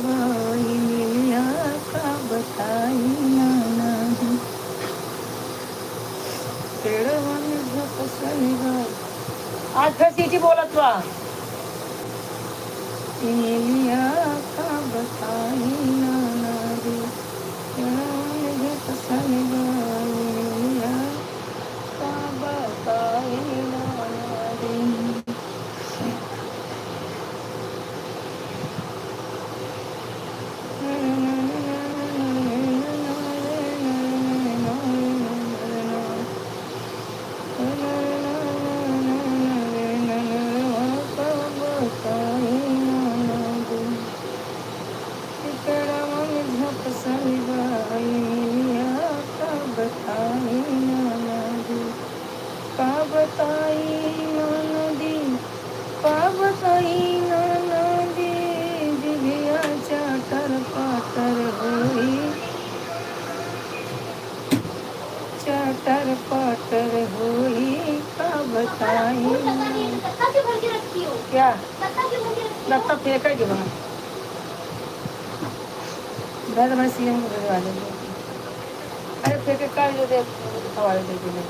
By मिलिया का बताई नाना दी पेड़वा में झपसनी बाई आज फिर सीटी बोलत बा मिलिया का बताई नाना दी पेड़वा में झपसनी बाई मिलिया का बताई नाना दी चटर पटर हुई का बताई क्या लगता फेंक ही वहाँ घर में सीएम को भिजवा देंगे अरे फेंके कर जो दे हवाले दे देंगे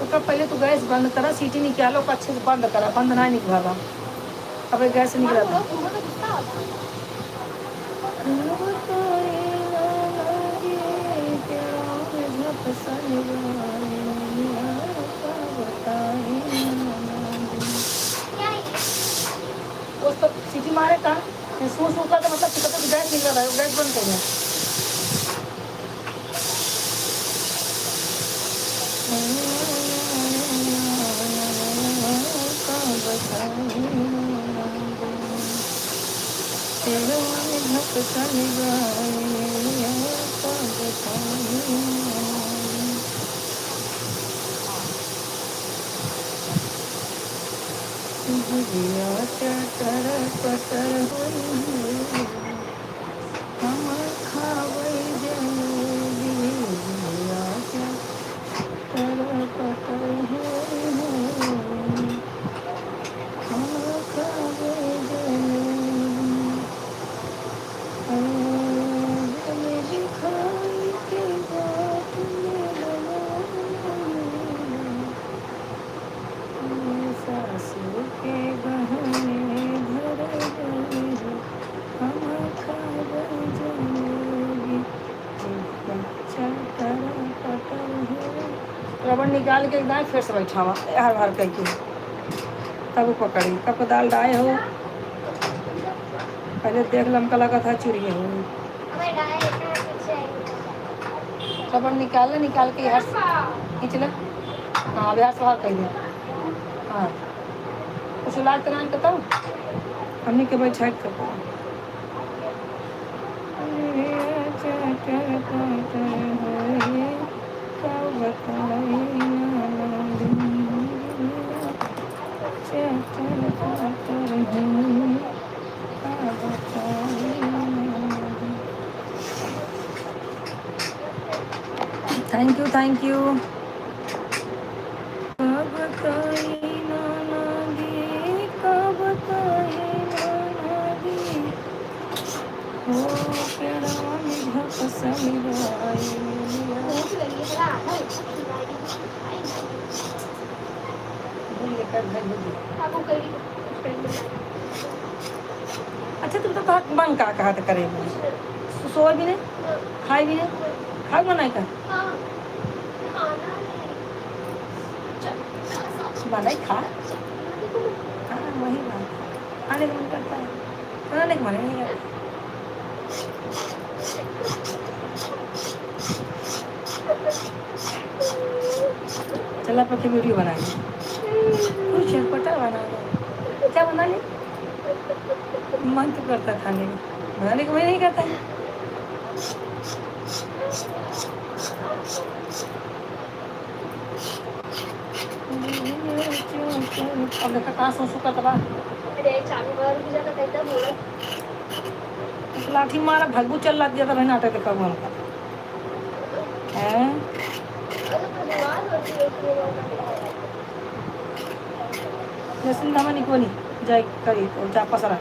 उसका पहले तो गैस बंद करा सीटी निकालो को अच्छे से बंद करा बंद ना निकला अब गैस निकला था तो सीटी मारे का सू सू का तो मतलब तो गैस निकल रहा है गैस बंद कर दिया चटर पटर हम खावे जलेबी चटर पटर हम खावे जलेबी खाई के बात में सासू के बहाने भर गए हम खावे जलेबी चटर पटर रबड़ निकाल के एकदम फिर से बैठा हुआ हर हर करके तब पकड़ी कब दाल डाए हो पहले देख लमका लगा था चूड़िए हो रबड़ निकाल के हर खींच ले हाँ बिहार से बाहर कह दिया हाँ कुछ इलाज कराने का तब हमने के बैठ कर थैंक यू अच्छा तुम तो मन का कहा करेगी सोए भी नहीं खाए भी नहीं खाए बनाए का बनाई खा हाँ वही बात खाने का मन करता है बनाने का मन नहीं करता चला पर वीडियो बनाएंगे कुछ चटपटा बनाएंगे क्या बना ले मन तो करता खाने का बनाने का मन नहीं करता है अब देखा कहाँ सोचू का तबा लाठी मारा भगबू चल ला दिया था भाई नाटक देखा हुआ है जैसे धामा निकोनी जाए करी तो जा पसरा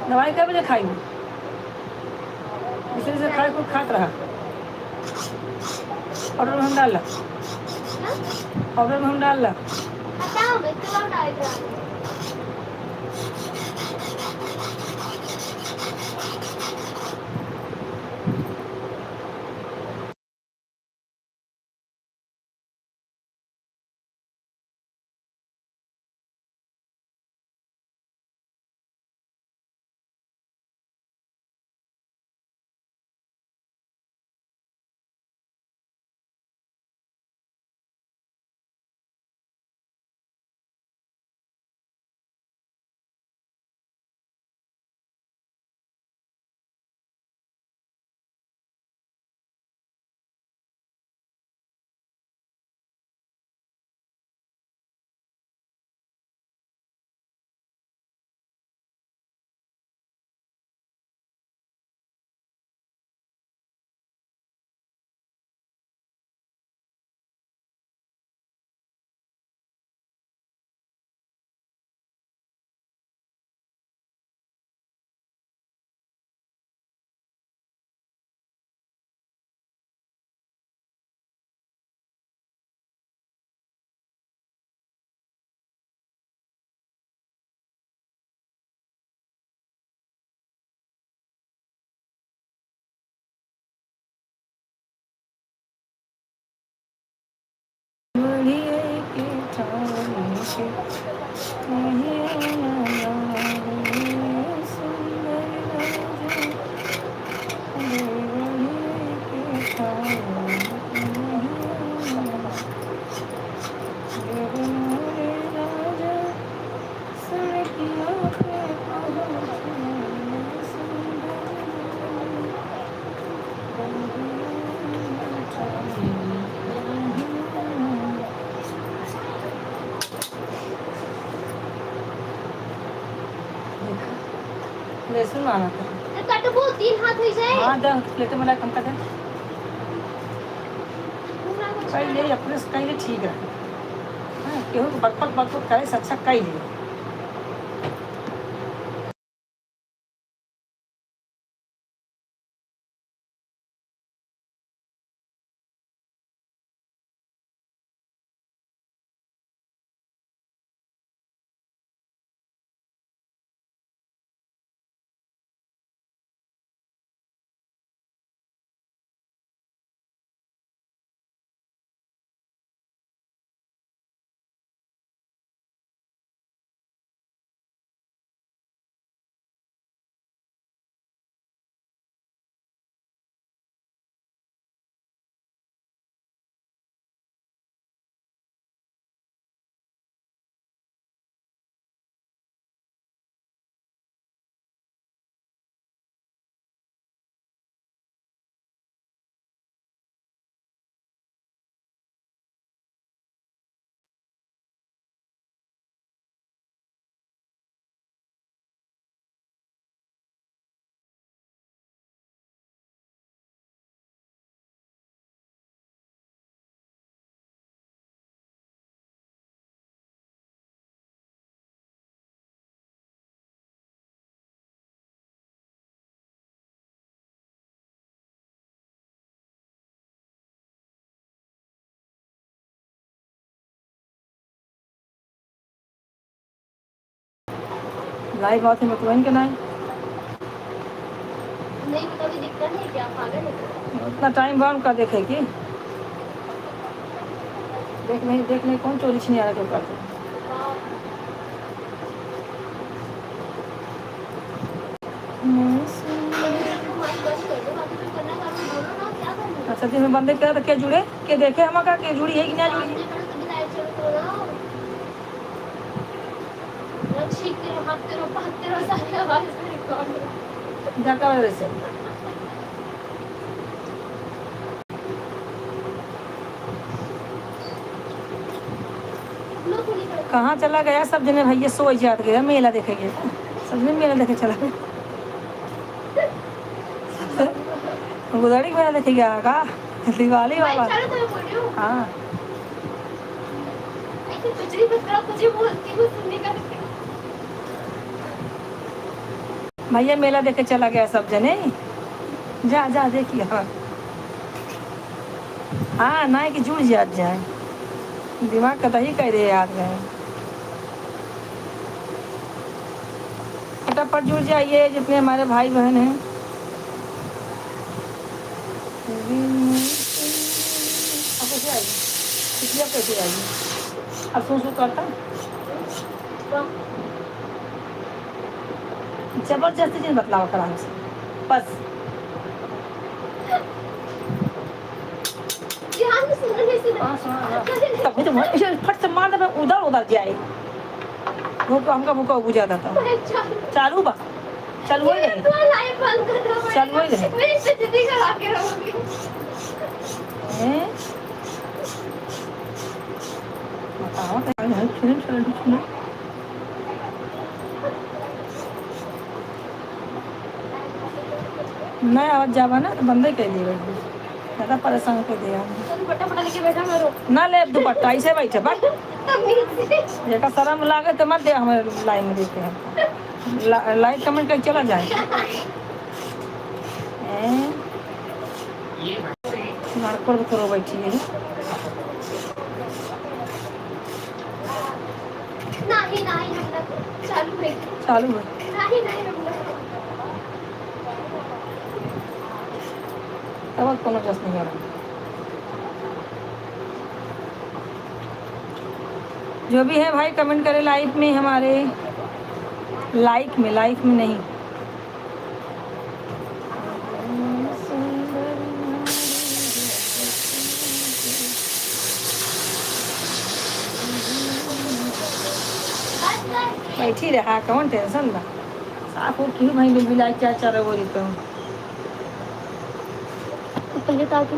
दवाई कै बजे खाई दूसरे से खाए खुद खात रहा ऑर्डर में हम डाल ला ऑर्डर में हम डाल ला लहसुन माना था कट वो 3 हाथ हो जाए हां द प्लेट में ला कम कर दे पहले अपने से कहीं ठीक है हां केहू को बकपक करे से अच्छा कई ले लाइव बात है मतलब इनके नहीं कभी दिक्कत है क्या पागल है उतना टाइम बाद का देखेगी देख नहीं कौन चोरी छीनी आ रहा है करते अच्छा दिन में बंदे क्या क्या जुड़े के देखे हम का के जुड़ी है कि ना जुड़ी जाका वजह से कहाँ चला गया सब जने भैया सो जात गया मेला देखेंगे सब जने मेला देखे चला गया गुदड़ी मेला देखे गया का दिवाली वाला हाँ कुछ नहीं पता, मुझे बोलती हूँ सुनने का। भैया मेला देखे चला गया सब जने। जा जा देखिए। हाँ हाँ, ना कि जुड़ जात जाए, दिमाग का दही कह रहे याद गए। फटाफट जुड़ जाइए जितने हमारे भाई बहन हैं। अब कैसे आएगी? पिछली अब कैसे आएगी? अब सू करता जबरदस्ती जिन बतलावा करा हमसे बस। ध्यान से सुनने से हाँ सुना तभी तो ऐसे फट से मार दे उधर उधर जाए। भूख हमका भूखा बुझा था चालू बा चल वही रहे लाइव बंद करना पड़ेगा। चल वही रहे। मैं इज्जत करा के रहूंगी। बताओ फिल्म चल नहीं आवाज जावा ना तो बंदे कह दिए ज़्यादा परेशान कर दिया दुपट्टा लेके बैठा करो ना ले दुपट्टा ऐसे बैठे बस। जेका शर्म लागे तो मत दे हमारे लाइन में देते हैं लाइक कमेंट कर चला जाए। लड़कों करो बैठी है नहीं नहीं हम लोग चालू है चालू है नहीं नहीं हम लोग तब कोनो जस नहीं है। जो भी है भाई कमेंट करे लाइव में हमारे लाइक में नहीं। बैठी रहा कौन टेंशन बा साफ हो क्यों भाई बिल क्या चाह रहा वो तो पहले ताकि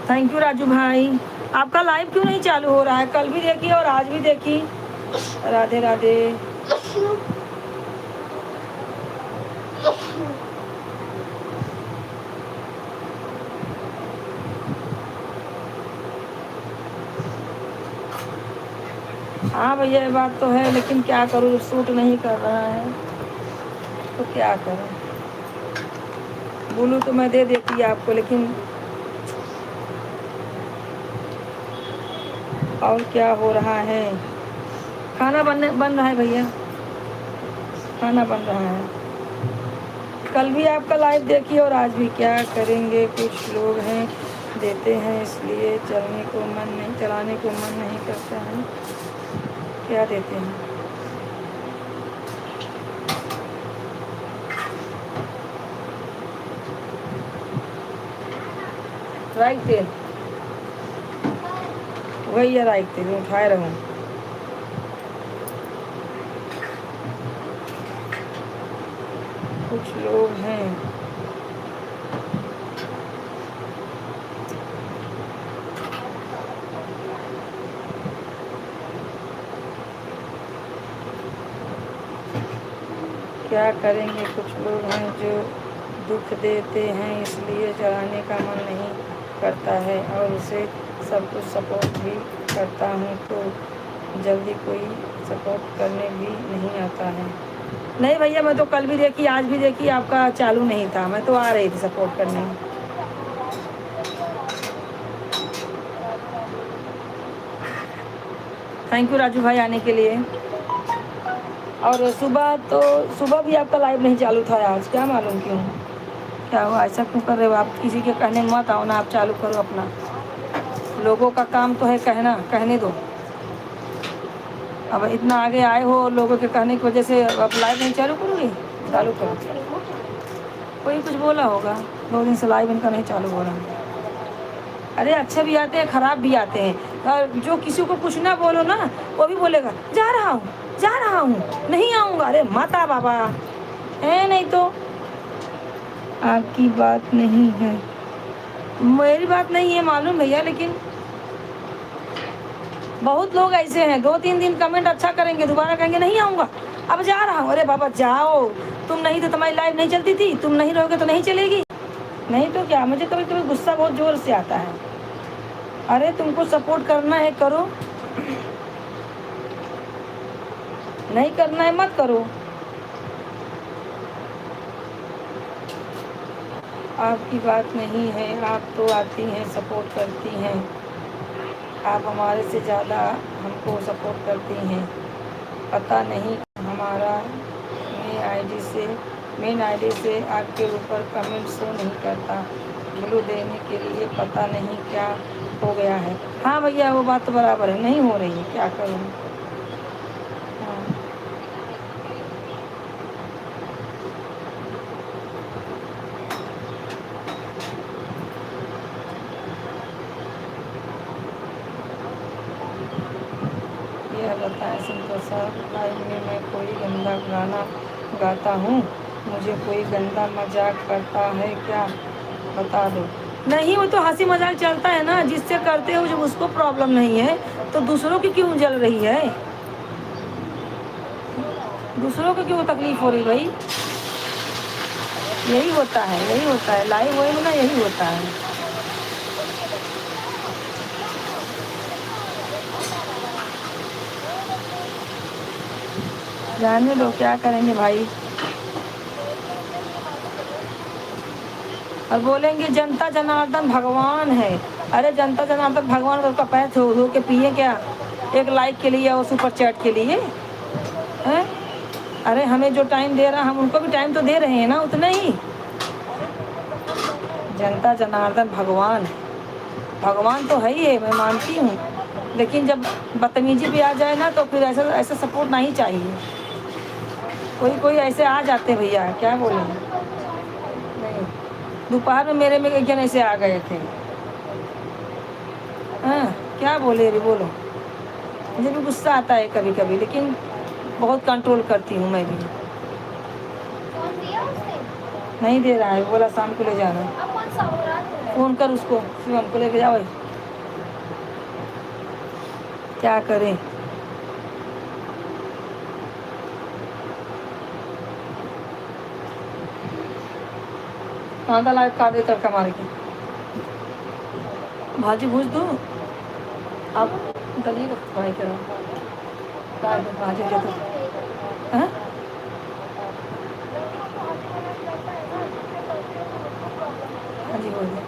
थैंक यू राजू भाई। आपका लाइव क्यों नहीं चालू हो रहा है? कल भी देखी और आज भी देखी। राधे राधे। हाँ भैया ये बात तो है, लेकिन क्या करूँ, सूट नहीं कर रहा है तो क्या करूँ। बोलूँ तो मैं दे देती आपको, लेकिन और क्या हो रहा है? खाना बन रहा है भैया, खाना बन रहा है। कल भी आपका लाइव देखी और आज भी। क्या करेंगे, कुछ लोग हैं देते हैं इसलिए चलाने को मन नहीं करता है। क्या देते हैं? राइट तेल, वही है राइट तेल, उठाए रहूँ। कुछ लोग हैं क्या करेंगे, कुछ लोग हैं जो दुख देते हैं इसलिए चलाने का मन नहीं करता है और उसे सब कुछ सपोर्ट भी करता हूँ तो जल्दी कोई सपोर्ट करने भी नहीं आता है। नहीं भैया मैं तो कल भी देखी आज भी देखी, आपका चालू नहीं था, मैं तो आ रही थी सपोर्ट करने। थैंक यू राजू भाई आने के लिए। और सुबह भी आपका लाइव नहीं चालू था आज, क्या मालूम क्यों, क्या हुआ, ऐसा क्यों कर रहे हो आप? किसी के कहने में मत आओ ना, आप चालू करो अपना। लोगों का काम तो है कहना, कहने दो। अब इतना आगे आए हो, लोगों के कहने की वजह से अब लाइव नहीं चालू करोगे? चालू करो। कोई कुछ बोला होगा, 2 दिन से लाइव इनका नहीं चालू हो रहा है। अरे अच्छे भी आते हैं, ख़राब भी आते हैं, और जो किसी को कुछ ना बोलो ना, वो भी बोलेगा जा रहा हूँ नहीं आऊँगा। अरे माता बाबा है, नहीं तो आपकी बात नहीं है, मेरी बात नहीं है मालूम भैया, लेकिन बहुत लोग ऐसे हैं 2-3 दिन कमेंट अच्छा करेंगे, दोबारा कहेंगे नहीं आऊँगा, अब जा रहा हूँ। अरे बाबा जाओ, तुम नहीं तो तुम्हारी लाइव नहीं चलती थी, तुम नहीं रहोगे तो नहीं चलेगी। नहीं तो क्या, मुझे कभी कभी गुस्सा बहुत ज़ोर से आता है। अरे तुमको सपोर्ट करना है करो, नहीं करना है मत करो। आपकी बात नहीं है, आप तो आती हैं सपोर्ट करती हैं, आप हमारे से ज़्यादा हमको सपोर्ट करती हैं। पता नहीं हमारा मेन आईडी से आपके ऊपर कमेंट शो नहीं करता, ब्लू देने के लिए पता नहीं क्या हो गया है। हाँ भैया वो बात तो बराबर है, नहीं हो रही है, क्या करूँ। हाँ यह बताएं संतोष साहब, लाइव में मैं कोई गंदा गाना गाता हूँ, मुझे कोई गंदा मजाक करता है क्या, बता दो। नहीं वो तो हंसी मजाक चलता है ना, जिससे करते हो जब उसको प्रॉब्लम नहीं है तो दूसरों की क्यों जल रही है, दूसरों को क्यों तकलीफ हो रही भाई। यही होता है लाइव हुए में ना, यही होता है। जाने दो, क्या करेंगे भाई। और बोलेंगे जनता जनार्दन भगवान है। अरे जनता जनार्दन भगवान तो उसका पैर धो के पिए क्या, एक लाइक के लिए और सुपर चैट के लिए हैं? अरे हमें जो टाइम दे रहा, हम उनको भी टाइम तो दे रहे हैं ना, उतना ही। जनता जनार्दन भगवान तो है ही है, मैं मानती हूँ, लेकिन जब बदतमीजी भी आ जाए ना तो फिर ऐसा सपोर्ट नहीं चाहिए। कोई ऐसे आ जाते भैया, क्या बोले। नहीं दोपहर में मेरे में एक जन ऐसे आ गए थे। हाँ क्या बोले, अभी बोलो। मुझे भी गुस्सा आता है कभी कभी, लेकिन बहुत कंट्रोल करती हूँ मैं भी। फोन दिया उसने? नहीं दे रहा है, बोला शाम को ले जाना। अब कौन सा हो रहा है? फ़ोन कर उसको, शिवम को लेके जाओ। क्या करें। कांदा लाए का दे तड़का मार के भाजी भूज दूँ। आप दलिए को फ्राई करो भाजी हो जाए तो। हाँ हाँ जी हो गया।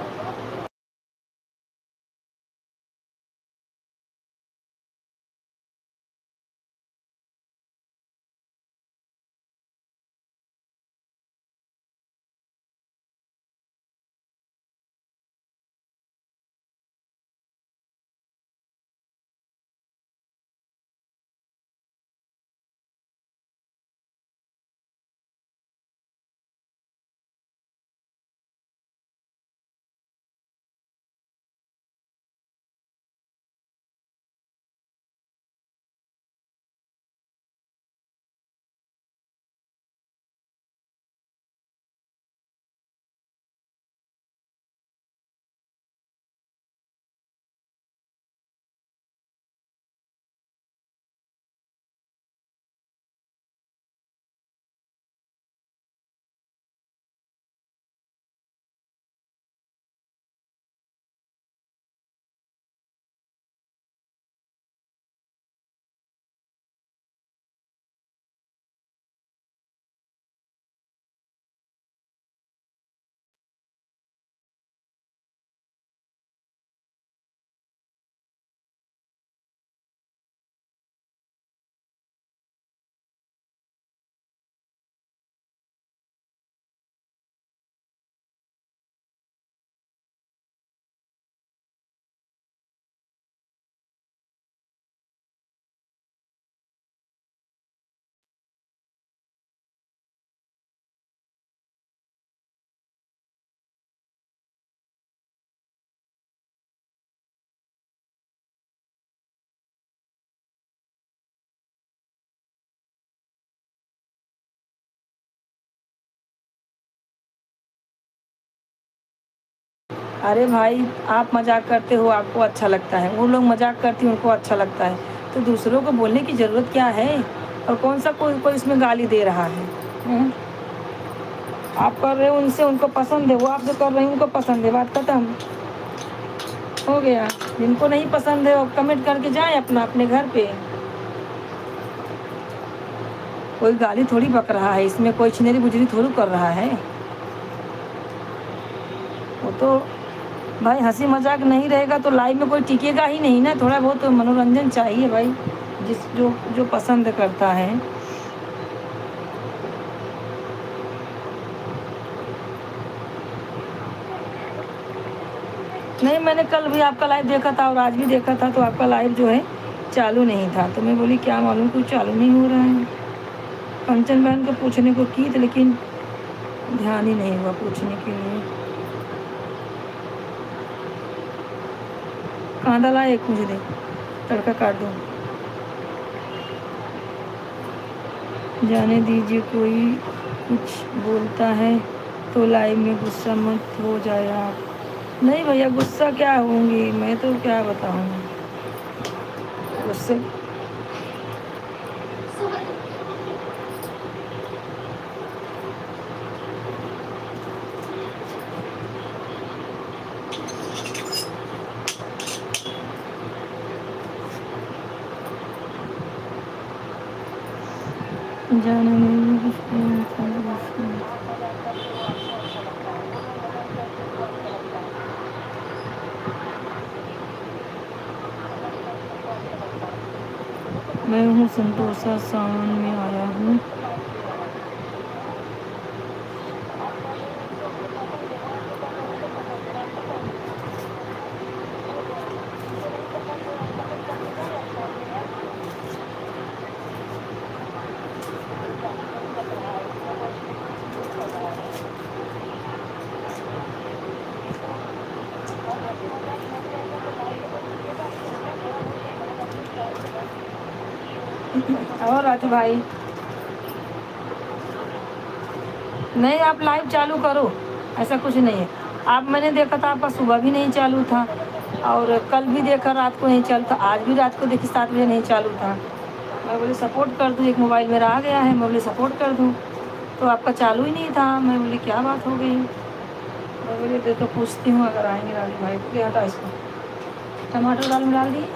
अरे भाई आप मजाक करते हो आपको अच्छा लगता है, वो लोग मजाक करती हैं उनको अच्छा लगता है, तो दूसरों को बोलने की ज़रूरत क्या है। और कौन सा कोई कोई इसमें गाली दे रहा है। हम्म? आप कर रहे हो उनसे उनको पसंद है, वो आपसे कर रहे हैं उनको पसंद है, बात खत्म हो गया। जिनको नहीं पसंद है वो कमेंट करके जाएं अपना अपने घर पे। कोई गाली थोड़ी बक रहा है इसमें, कोई छिनेरी बुजरी थोड़ी कर रहा है। वो तो भाई हंसी मजाक नहीं रहेगा तो लाइव में कोई टिकेगा ही नहीं ना। थोड़ा बहुत तो मनोरंजन चाहिए भाई, जिस जो जो पसंद करता है। नहीं मैंने कल भी आपका लाइव देखा था और आज भी देखा था, तो आपका लाइव जो है चालू नहीं था, तो मैं बोली क्या मालूम कुछ चालू नहीं हो रहा है। कंचन बहन को पूछने को की थी लेकिन ध्यान ही नहीं हुआ पूछने के लिए। कांदा ला एक मुझे दे, तड़का काट दूँ। जाने दीजिए, कोई कुछ बोलता है तो लाइव में गुस्सा मत हो जाए आप। नहीं भैया गुस्सा क्या होंगी, मैं तो क्या बताऊँ गुस्से। जाने मैं हूँ संतोषा, सावन में आया हूँ। और राजू भाई नहीं आप लाइव चालू करो, ऐसा कुछ नहीं है। आप मैंने देखा था आपका सुबह भी नहीं चालू था, और कल भी देखा रात को नहीं चलता, आज भी रात को देखी 7 बजे नहीं चालू था। मैं बोली सपोर्ट कर दूँ, एक मोबाइल मेरा आ गया है, मैं बोली सपोर्ट कर दूँ, तो आपका चालू ही नहीं था। मैं बोली क्या बात हो गई। मैं बोली देखो पूछती हूँ अगर आएंगे राजू भाई को। क्या हटा इसको, टमाटर दाल में डाल दिए, एक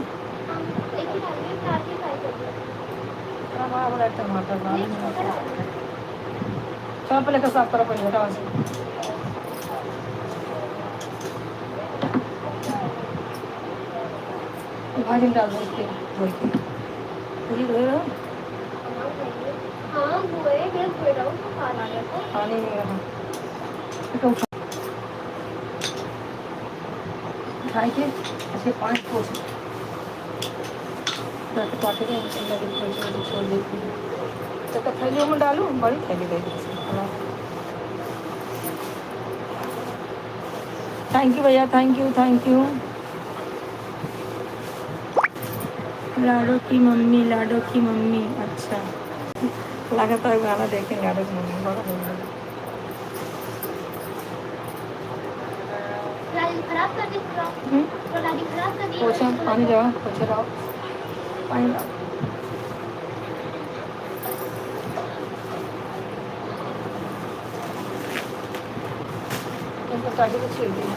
ही डाल दिया, प्याज भी फ्राई कर दिया। इतना बड़ा बड़ा टमाटर डाल नहीं, छोटा दिया। डाल दिया। चल पहले का साफ करा पड़ेगा, हटा से। भाजी में डाल दो इसके धो के, ये धो रहा हाँ धोए, मैं धोए रहा हूँ, तो खाना आ गया था। पानी नहीं रहा। तो उठाई के ऐसे 5 पोछ पाटे के छोड़ देती हूँ। तो थैलियों में डालूँ, बड़ी थैली दे दी। थैंक यू भैया, थैंक यू थैंक यू। लाडो की मम्मी, लाडो की मम्मी, अच्छा लगा है गाना देखें लाडो की मम्मी, बड़ा बढ़िया। दाल खराब कर दी पूरा, तो दाल खराब कर दी। पोछा पानी जाओ, पोछे लाओ, पानी लाओ। इनको काटे को छील दिया,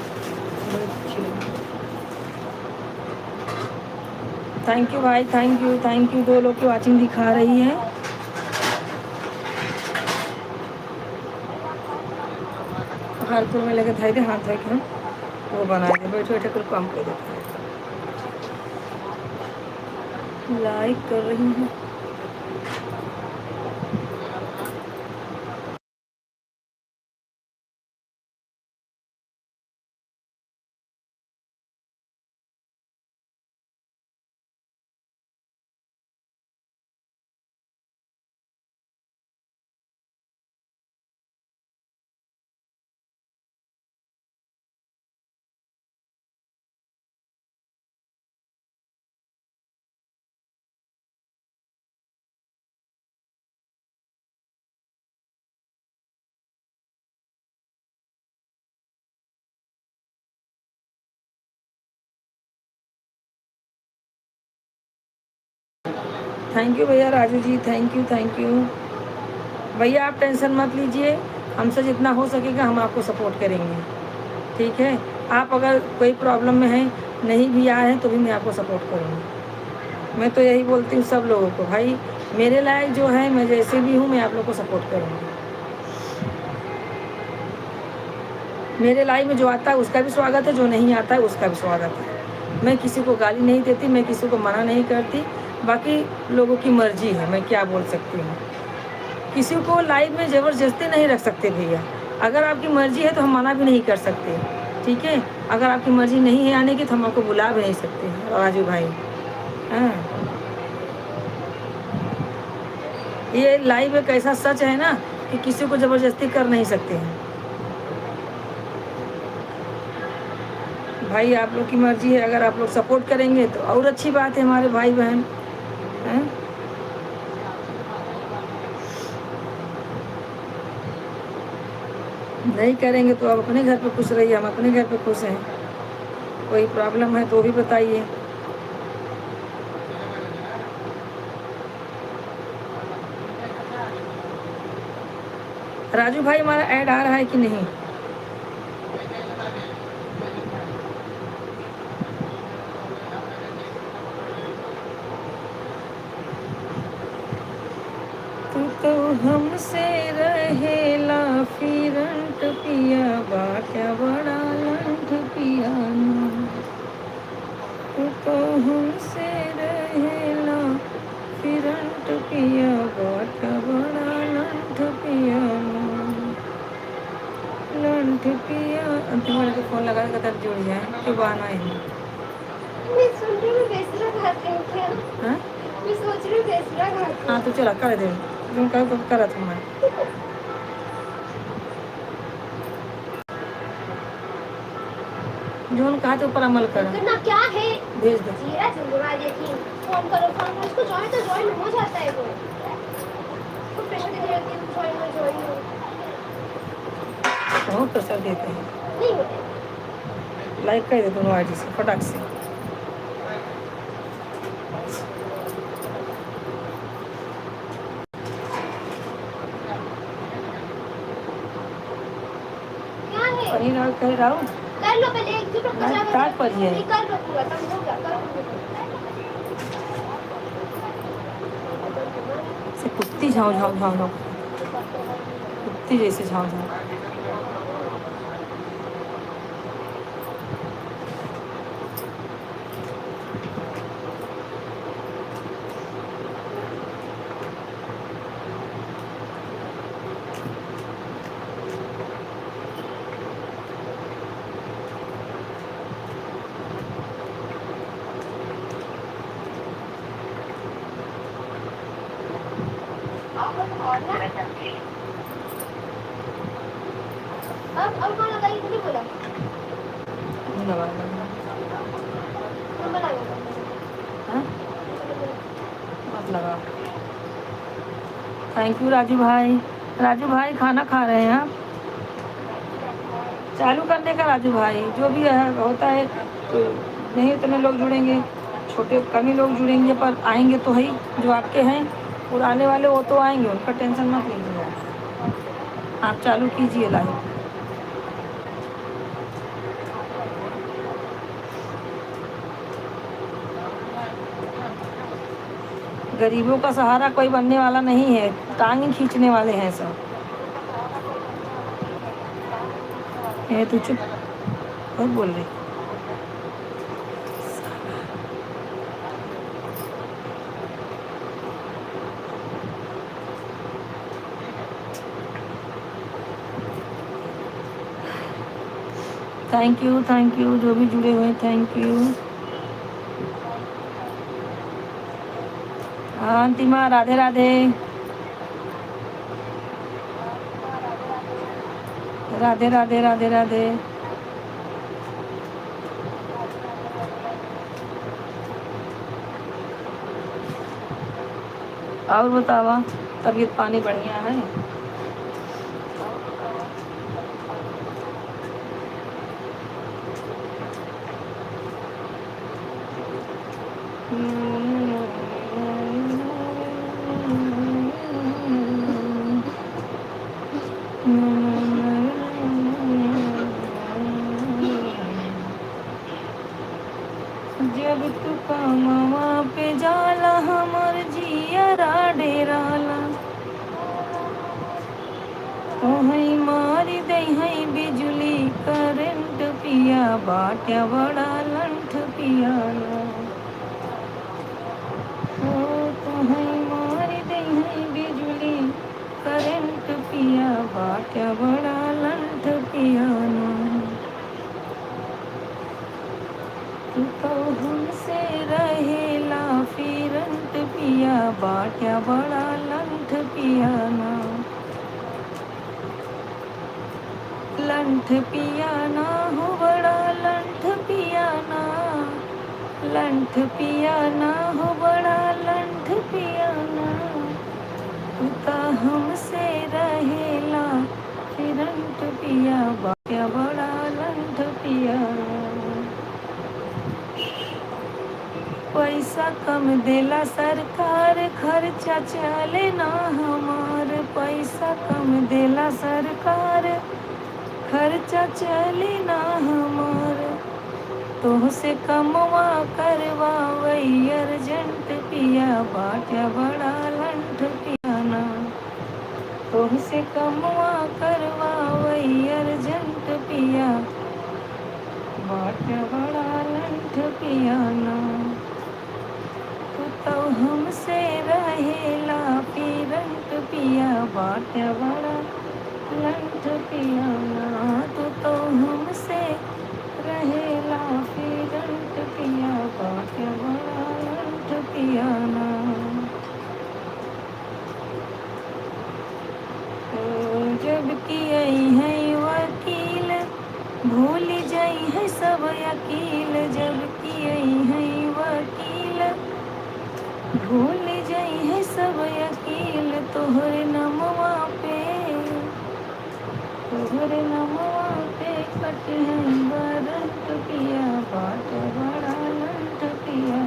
थैंक यू भाई, थैंक यू थैंक यू। 2 लोग की वाचिंग दिखा रही है। हाथों में लगे धाई दे, हाथ धो के हम वो बना दे, बैठे बैठे कुल काम कर देते हैं। लाइक कर रही हूँ। थैंक यू भैया Raju ji, thank you thank you. भैया आप टेंशन मत लीजिए, हमसे जितना हो सकेगा हम आपको सपोर्ट करेंगे, ठीक है। आप अगर कोई प्रॉब्लम में हैं, नहीं भी आए हैं तो भी मैं आपको सपोर्ट करूँगी। मैं तो यही बोलती हूँ सब लोगों को, भाई मेरे लायक जो है, मैं जैसे भी हूँ मैं आप लोगों को सपोर्ट करूँगी। मेरे लाइफ में जो आता है उसका भी स्वागत है, जो नहीं आता है उसका भी स्वागत है। मैं किसी को गाली नहीं देती, मैं किसी को मना नहीं करती, बाकी लोगों की मर्जी है, मैं क्या बोल सकती हूँ। किसी को लाइफ में ज़बरदस्ती नहीं रख सकते भैया। अगर आपकी मर्जी है तो हम मना भी नहीं कर सकते, ठीक है। अगर आपकी मर्जी नहीं है आने की तो हम आपको बुला भी नहीं सकते राजू भाई। हाँ, ये लाइफ एक ऐसा सच है ना कि किसी को ज़बरदस्ती कर नहीं सकते हैं। भाई आप लोग की मर्जी है, अगर आप लोग सपोर्ट करेंगे तो और अच्छी बात है हमारे भाई बहन हैं। नहीं करेंगे तो आप अपने घर पे खुश रहिए, हम अपने घर पे खुश हैं। कोई प्रॉब्लम है तो भी बताइए। राजू भाई हमारा ऐड आ रहा है कि नहीं? तू तो हमसे रहेला फिरंट पिया बा, क्या बड़ा लंठ पिया ना। तू तो हमसे रहेला फिरंट पिया बा, क्या बड़ा लंठ पिया ना। लंठ पिया अंतिम वाले को फोन लगा के तब जुड़ जाए, क्यों बहाना है। मैं सुन रही हूँ, बेसरा खाते हैं क्या? हाँ मैं सोच रही हूँ बेसरा खाते हैं। हाँ तो चला कर दे, तुम कहो तो करा तुम। मैं जो कहा तो ऊपर अमल करो, करना क्या है? भेज दो। जीरा चंद्रमा देखिए, फोन करो इसको, ज्वाइन हो जाता है वो। तो प्रेशर देने लगती है, ज्वाइन हो। बहुत प्रेशर देते हैं, नहीं होते। लाइक कर दे दोनों आईडी से फटाक से। क्या है पनीर और कह रहा हूँ कर लो पहले एक दूसरा ना पचा काट पर है नहीं कर लो पूरा तब हो गया कर से कुत्ती झाँव झाँव झाँव झाँव कुत्ती जैसे झाँव झाँव। अब कौन लगाई तूने बोला नहीं लगा तुम बनाओगे हाँ मत लगा। थैंक यू राजू भाई। राजू भाई खाना खा रहे हैं आप? चालू करने का राजू भाई जो भी है होता है तो नहीं इतने लोग जुड़ेंगे, छोटे कम ही लोग जुड़ेंगे पर आएंगे तो ही जो आपके हैं पुराने वाले वो तो आएंगे, उनका टेंशन मत लीजिए आप चालू कीजिए लाइव। गरीबों का सहारा कोई बनने वाला नहीं है, टांग ही खींचने वाले हैं सब। ये तू चुप बहुत बोल रही। थैंक यू जो भी जुड़े हुए थैंक यू। हाँ अंतिमा राधे राधे राधे राधे राधे राधे। और बतावा तबीयत पानी बढ़िया है? जब तू कामवा पे जाला हमर जियरा डेराला तोहई मारी दई है बिजली करंट पिया बाट्या बड़ा लंठ पियाला ओ तोहई मारी दई है बिजली करंट पिया बाट्या बड़ा लंठ पियाला तू तो हमसे रहेला फिरंत पिया बाट्या बड़ा लंठ पियाना लंठ पियाना हो बड़ा लंठ पियाना लंठ पियाना हो बड़ा लंठ पियाना तू तो हमसे रहेला फिरंत पिया बाट्या बड़ा लंठ पियाना पैसा कम देला सरकार खर्चा चले ना हमार पैसा कम देला सरकार खर्चा चले ना हमार तोहसे कमवा करवावई अर्जेंट पिया बाट्या बड़ा लंठ पियाना तोहसे कमवा करवावई अर्जेंट पिया बाट्या बड़ा लंठ पियाना तो हमसे रहेला फिरंत पिया बाट्या बड़ा लंठ पियाना तो हमसे रहेला फिरंत पिया बाट्या बड़ा लंठ पियाना जब की आई है वकील भूल जाई है सब अकील जब की आई है वकील भूल जाई है सब अकील तोहरे नमवा पे कट है वारंट पिया पिया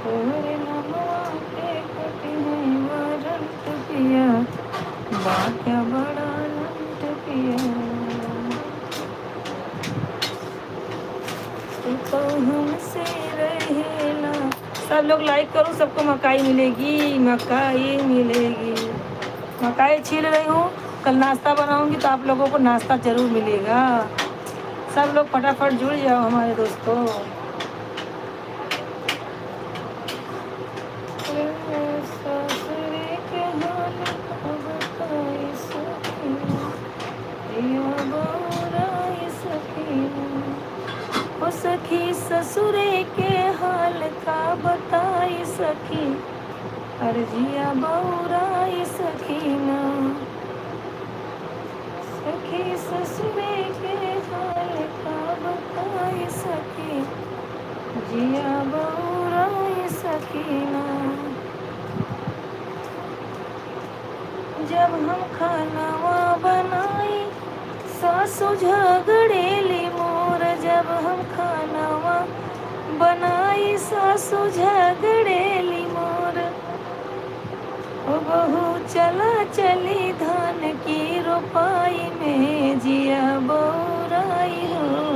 तोहरे नमवा के कटी है वारंट पिया बाक्या बड़ा लंट पिया तू तो हमसे रहेला। सब लोग लाइक करो, सबको मकाई मिलेगी, मकाई मिलेगी। मकाई छील रही हूँ, कल नाश्ता बनाऊंगी तो आप लोगों को नाश्ता ज़रूर मिलेगा। सब लोग फटाफट जुड़ जाओ हमारे दोस्तों। ससुरे के हाल का बताई सकीना, पिया बौराई सकीना। ओ सखी ससुरे के हाल का बताई सखी, अर्जिया बौराई सकीना। सखी ससुरे के हाल का बताई सखी, जिया बौराई सकीना। जब हम खानावा बनाई सासु झगड़ेली मोर, जब हम खानावा बनाई सासु झगड़ेली मोर। ओ बहू चला चली धान की रोपाई में, जिया बौराई हो।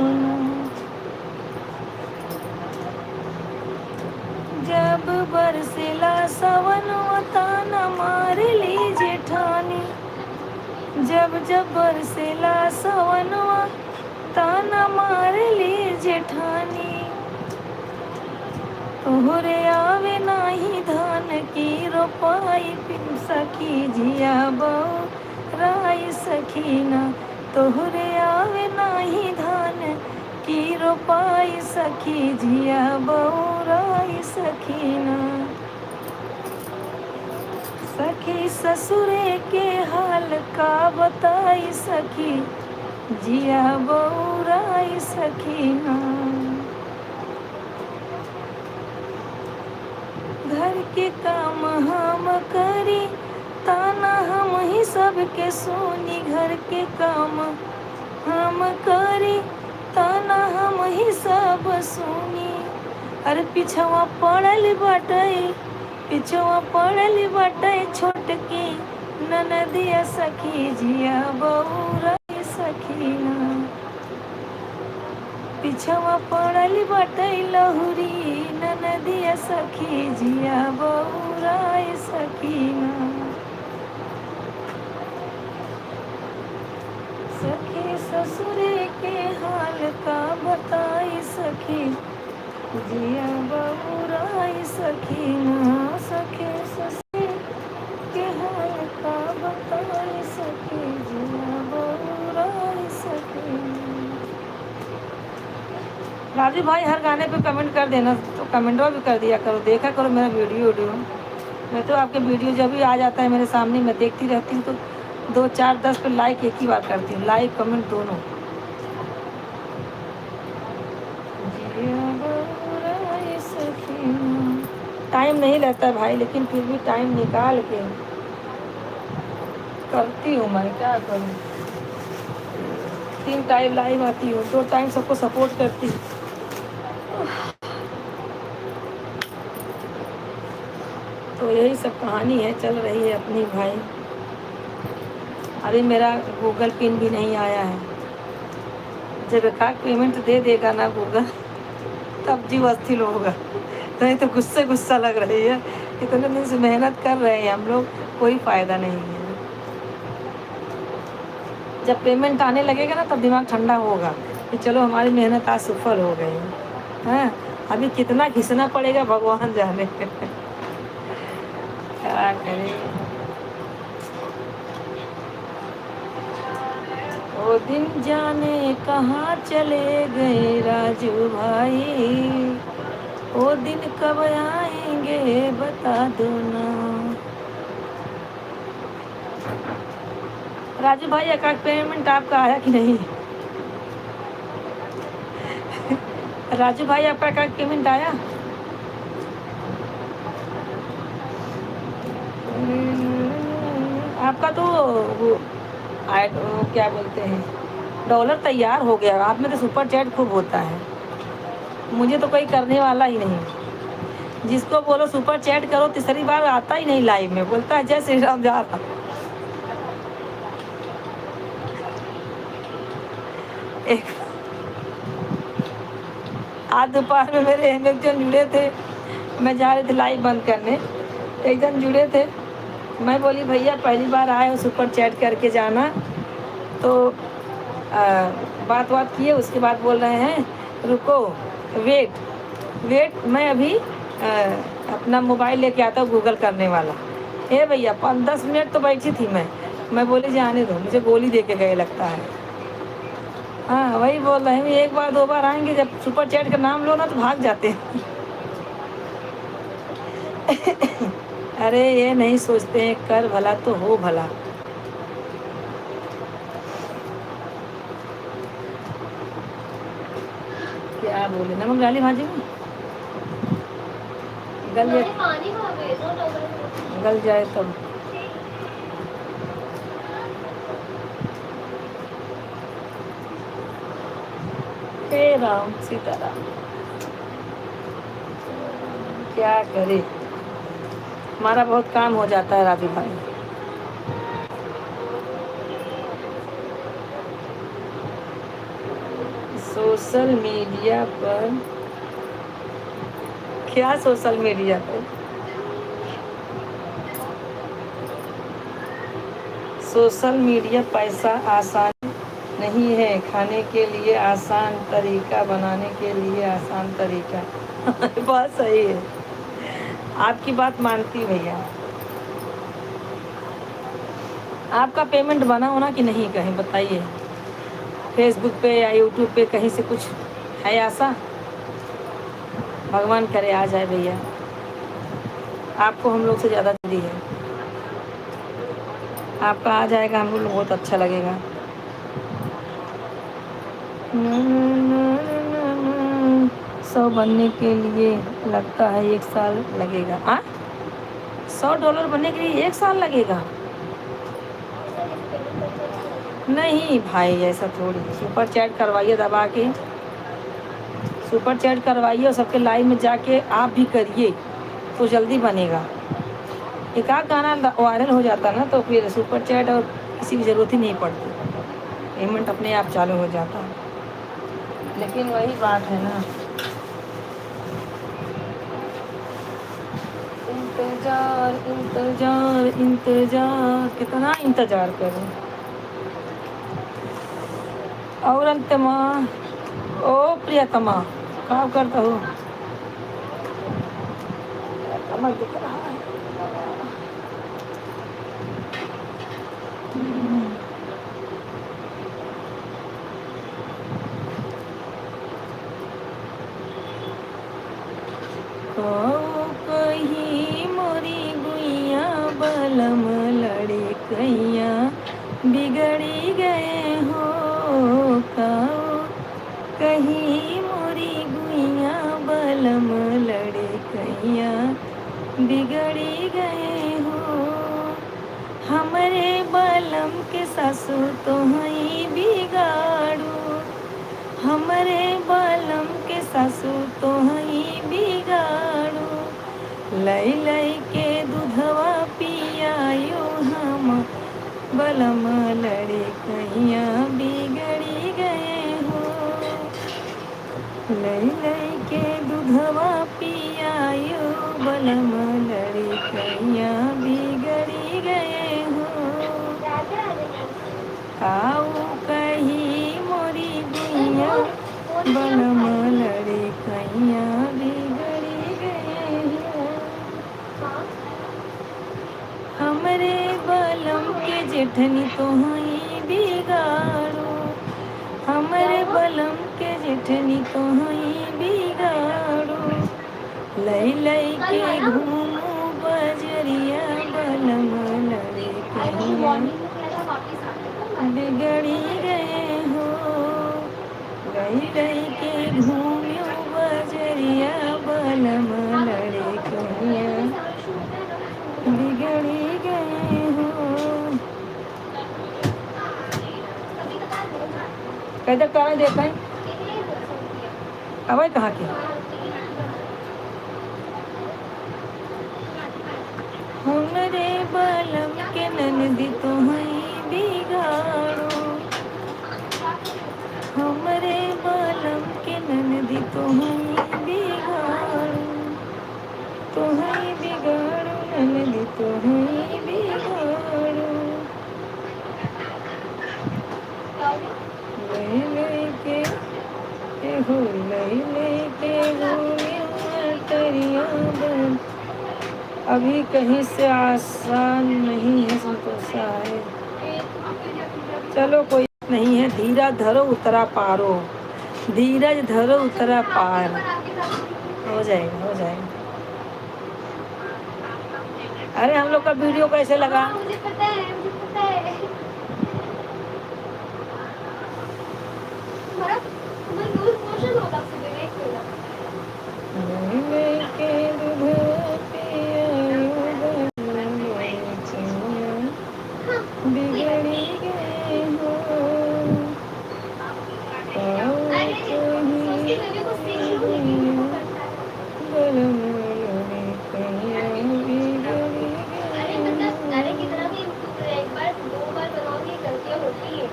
जब बरसिला सवन ताना मार ली जेठानी, जब जब बरसिला सवनवा ताना मार ली जेठानी। तोहरे आवे नाही धान की रोपाई पिन सखी, जिया बौराई सकीना। तोहरे आवे नाही धान की रोपाई सखी, जिया बौराई सकीना। सखी ससुरे के हाल का बताई सखी, जिया बौराई सकीना। घर के काम हम करी ताना हम ही सबके सुनी, घर के काम हम करी ताना हम ही सब सुनी। अरे पिछवा पड़ल बटई, पिछवा पड़ल बटई छोटकी ननदिया सखी, जिया बौराई सकीना। पिछवा पड़ल बटई लहुरी ननदिया सखी, जिया बौराई सकीना। सखी ससुरे के हाल का बताई सखी, जिया बौराई सकीना। सखी ससुरे के हाल का बताई सखी, जिया बौराई सकीना। राजू भाई हर गाने पे कमेंट कर देना, तो कमेंटवा भी कर दिया करो, देखा करो मेरा वीडियो। मैं तो आपके वीडियो जब भी आ जाता है मेरे सामने मैं देखती रहती हूँ, तो 2 4 10 पे लाइक एक ही बार करती हूँ, लाइक कमेंट दोनों। टाइम नहीं लगता भाई, लेकिन फिर भी टाइम निकाल के करती हूँ मैं, क्या करूँ। 3 टाइम लाइव आती हूँ, 2 टाइम सबको सपोर्ट करती हूँ। तो यही सब कहानी है, चल रही है अपनी भाई। अभी मेरा गूगल पिन भी नहीं आया है। जब एक पेमेंट दे देगा ना गूगल, तब जीव अस्थिर होगा। नहीं तो गुस्सा लग रही है, इतने दिन से मेहनत कर रहे हैं हम लोग, कोई फ़ायदा नहीं है। जब पेमेंट आने लगेगा ना तब दिमाग ठंडा होगा कि चलो हमारी मेहनत आज सफल हो गई है। अभी कितना घिसना पड़ेगा भगवान जाने। क्या करें। वो दिन जाने कहाँ चले गए राजू भाई, वो दिन कब आएंगे बता दो ना। राजू भाई एक पेमेंट आपका आया कि नहीं? राजू भाई आपका एक पेमेंट आया? आपका तो वो क्या बोलते हैं, डॉलर तैयार हो गया। आप में तो सुपर चैट खूब होता है। मुझे तो कोई करने वाला ही नहीं। जिसको बोलो सुपर चैट करो, तीसरी बार आता ही नहीं लाइव में, बोलता है जय श्री राम जा रहा। एक आज दोपहर में मेरे एक जन जुड़े थे, मैं जा रही थी लाइव बंद करने, एक जन जुड़े थे, मैं बोली भैया पहली बार आए हो सुपर चैट करके जाना, तो बात किए, उसके बाद बोल रहे हैं रुको, वेट मैं अभी अपना मोबाइल लेके आता हूँ गूगल करने वाला। हे भैया 5-10 मिनट तो बैठी थी मैं बोली जाने दो, मुझे गोली दे के गए लगता है। हाँ वही बोल रहे हैं, एक बार 2 बार आएंगे, जब सुपर चैट का नाम लो ना तो भाग जाते हैं। अरे ये नहीं सोचते हैं कर भला तो हो भला। क्या बोले, नमक डाली भाजी में, गल जाए तब। हे राम सीताराम, क्या करे, हमारा बहुत काम हो जाता है राजू भाई। सोशल मीडिया पर, क्या सोशल मीडिया पर, सोशल मीडिया पैसा आसान नहीं है, खाने के लिए आसान तरीका, बनाने के लिए आसान तरीका। बात सही है, आपकी बात मानती भैया। आपका पेमेंट बना होना कि नहीं कहीं बताइए, फेसबुक पे या यूट्यूब पे कहीं से कुछ है आशा? भगवान करे आ जाए भैया, आपको हम लोग से ज़्यादा जल्दी है, आपका आ जाएगा, हम लोग बहुत अच्छा लगेगा। 100 बनने के लिए लगता है 1 साल लगेगा। $100 बनने के लिए 1 साल लगेगा? नहीं भाई ऐसा थोड़ी, सुपर चैट करवाइए दबा के, सुपर चैट करवाइए और सबके लाइव में जाके आप भी करिए तो जल्दी बनेगा। एक आध गाना वायरल हो जाता ना तो फिर सुपर चैट और किसी की ज़रूरत ही नहीं पड़ती, पेमेंट अपने आप चालू हो जाता है। लेकिन वही बात है ना, इंतजार इंतजार इंतजार, कितना इंतजार करूं। और अंतमा, ओ प्रियतमा, क्या करता हो? प्रियतमा दिख रहा है। कहीं मोरी गुइया बलम लड़े कैया बिगड़ी गए हो, कहीं मोरी गुइया बलम लड़े कैया बिगड़ी गए हो, हमरे बलम के सासु तो हई बिगाड़ू, हमरे बलम के सासु तो हई बिगाड़ू, लई लई के दूधवा पियायो हम बलम लड़े कैया बिगड़ी गए हो, लई लई के दूधवा पियायो बलम लड़े कैया बिगड़ी गए हो, आओ कहीं मोरी गुइया बलम लड़े कैया बिगड़ी गए हो, हमरे बलम के जेठनी तो हई बिगाड़ू, हमरे बलम के जेठनी तो हई बिगाड़ू, लई लई के घूमू बजरिया बलम लड़े कैया बिगड़ी गए हो, गई गई के घूमियो बजरिया बलम लड़े कैया बिगड़ी गए हो। कहते कहाँ देखा है? अबे कहाँ के हमरे बलम के ननदी तोहई बिगाड़ो, हमरे बलम के ननदी तोहई बिगाड़ो, तोहई बिगाड़ो ननदी तोहई बिगाड़ो। ले लेके हो ले लेके घूमी मटरिया बन, अभी कहीं से आसान नहीं है संतोषा है। चलो कोई नहीं है, धीरज धरो उतरा पारो, धीरज धरो उतरा पार, हो जाएगा हो जाएगा। अरे हम लोग का वीडियो कैसे लगा? मुझे पता है, मुझे पता है। तुम्हारा लूज मोशन होगा सुबह, एक मिनट। लेके दूल्हा पिया बिगड़ी गए हो, अरे सोचती मैं भी कुछ सीख लूंगी कि वो करता है। अरे मतलब अरे कितना भी एक बार दो बार बनाओगे गलतियां होती है।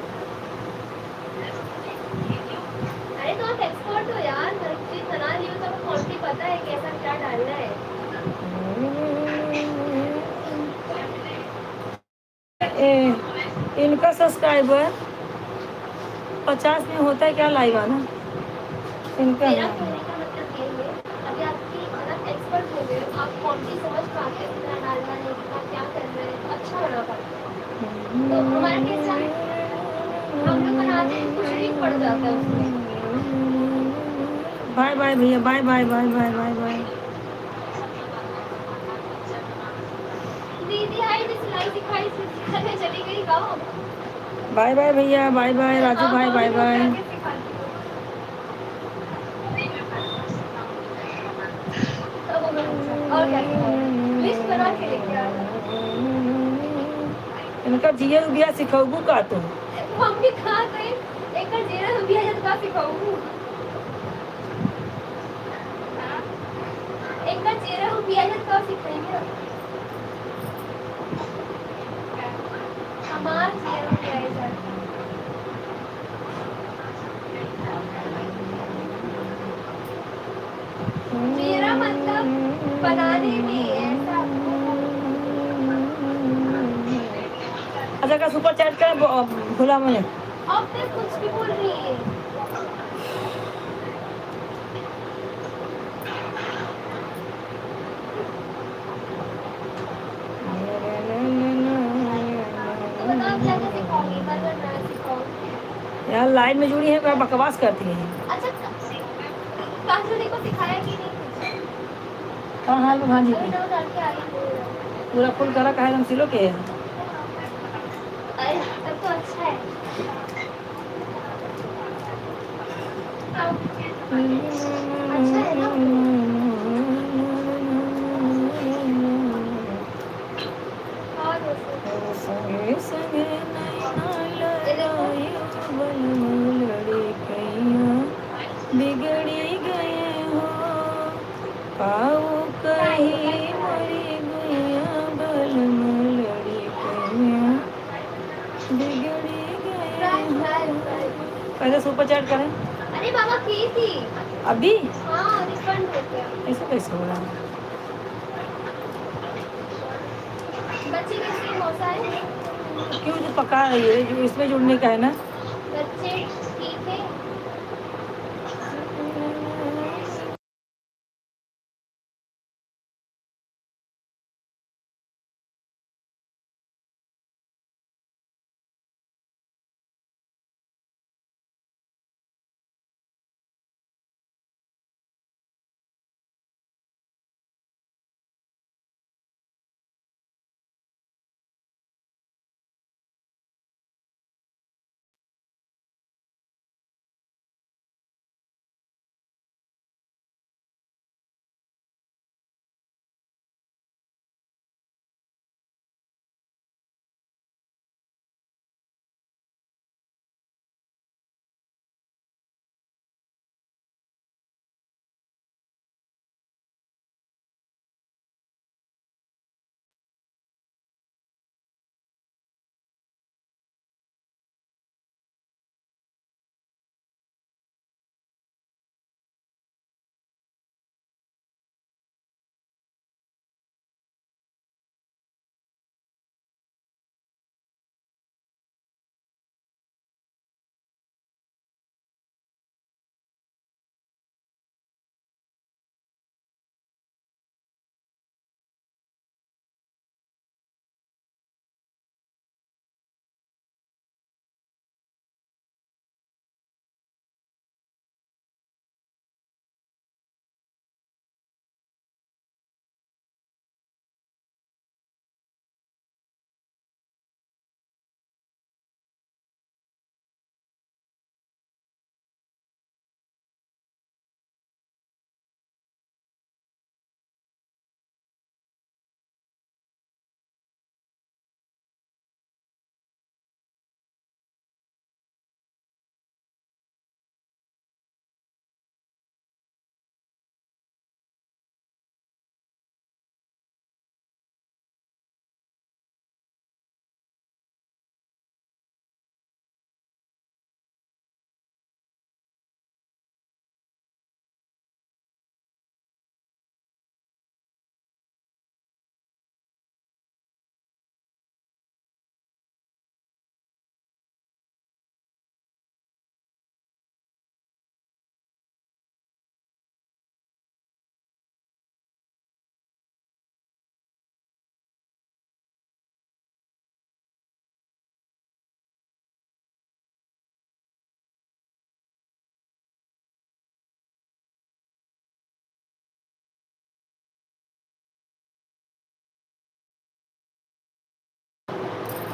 अरे तो आप एक्सपर्ट हो यार, हर चीज बना ली हो तो आपको क्वांटिटी पता है कैसा क्या डालना है। इनका सब्सक्राइबर 50 में होता है क्या लाइव आना इनका? मेरा कहने का मतलब ये है, अभी आपकी मतलब एक्सपर्ट हो गए, आप क्वांटिटी समझ पाते हैं कितना डालना है, कितना क्या करना है, तो अच्छा बना पाते हैं। तो हमारा कैसा है, हम लोग बनाते हैं कुछ वीक पड़ जाता है उसमें। बाय बाय भैया, bye bye bye bye bye bye. दीदी आई थी सिलाई सिखाई सिखाने चली गई गाँव। बाय बाय भैया, बाय बाय राजू भाई, बाय बाय। और क्या लिस्ट बना के लेके आना। इनका जिया बिया सिखाऊबू का तुम? मम्मी कहाँ गई, एक बार जेरा भी आ जाता सिखाऊंगी। एक बार जेरा भी आ जाता सिखाएंगे। हमार जेरा भी आ जाता। मेरा मतलब बनाने में ऐसा। अच्छा का सुपर चैट कर भूला मैंने। अब तक कुछ भी बोल रही है। तो बताओ क्या क्या सिखाऊंगी, बर्गर मैं सिखाऊंगी। यार लाइन में जुड़ी है, क्या बकवास करती है? अच्छा काजल को सिखाया कि नहीं? हाँ हाँ हाँ जी, अभी डाल के आ रही हूँ। पूरा फुल करा का है हम सिलो के। अरे तब तो अच्छा है। अच्छा है ना? और संगे संगे नैना लड़ाइयो बलम लड़ी कैया बिगड़ी गए हो, पाओ कहीं मरी गैया बलम लड़ी कैया बिगड़ी गए हो। कैसे सुपर चैट करें? अरे बाबा की थी अभी हाँ, रिफंड हो गया। ऐसा कैसे हो रहा है? बच्चे किसके मौसा है? क्यों जो पका रही है, जो इसमें जुड़ने का है ना? बच्चे ठीक है।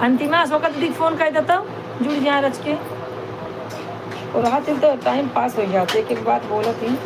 अंतिमा अशोका दीदी फोन कर देता जुड़ जाए रच के और रहा तो टाइम पास हो जाते एक बात बोला थी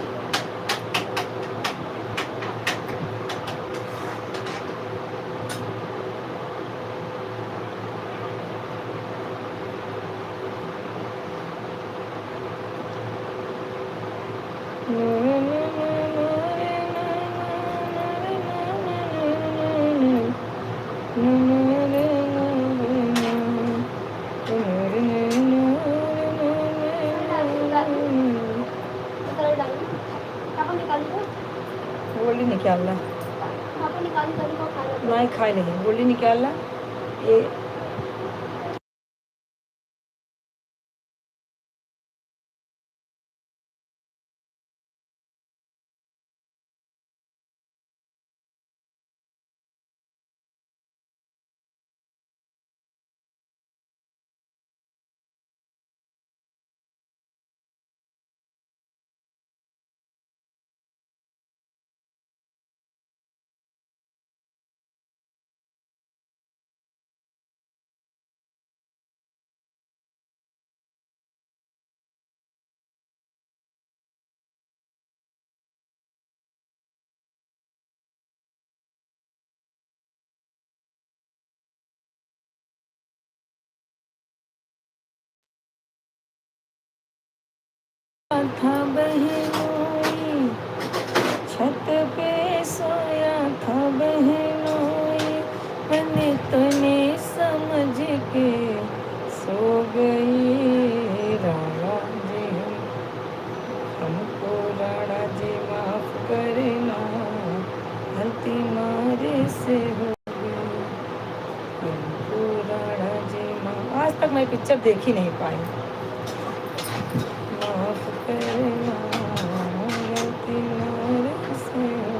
गोल्डी निकालना नहीं खाए नहीं गोल्डी निकालना ये था बहनोई छत पे सोया था बहनोई मैंने तने समझ के सो गई राणा जी हमको राणा जी माफ करना गलती मारे से हो गई हमको राणा जी माफ आज तक मैं पिक्चर देख ही नहीं पाई माफ करना गलती मारे से हो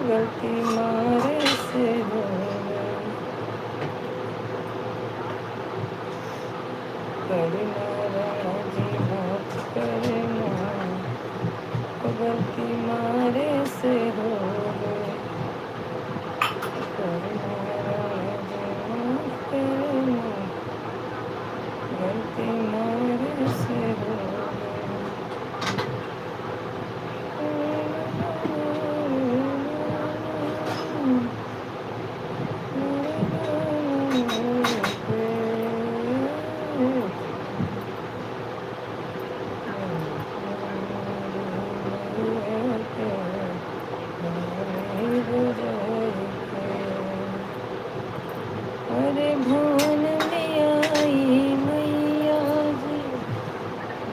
गलती मारे से हो करना राणा जी माफ करना गलती मारे से हो करना राणा जी माफ करना गलती मारे से हो अरे भवन में आई मैया जी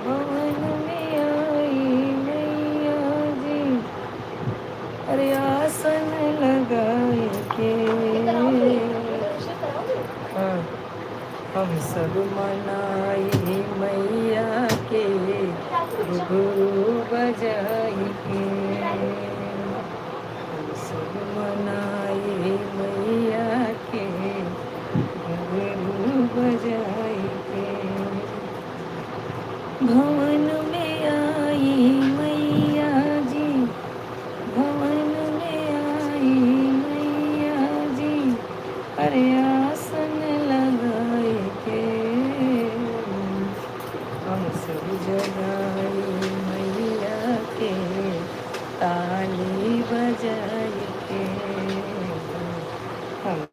भवन में आई मैया जी अरे आसन लगाए के हाँ हम सब मनाई मैया के घुघरू बजाई के हम सब मनाई मैया के घुघरू बजाई के भवन में आई मैया जी भवन में आई मैया जी अरे आसन लगाए के हम सब जगाई मैया के ताली बजाई के हम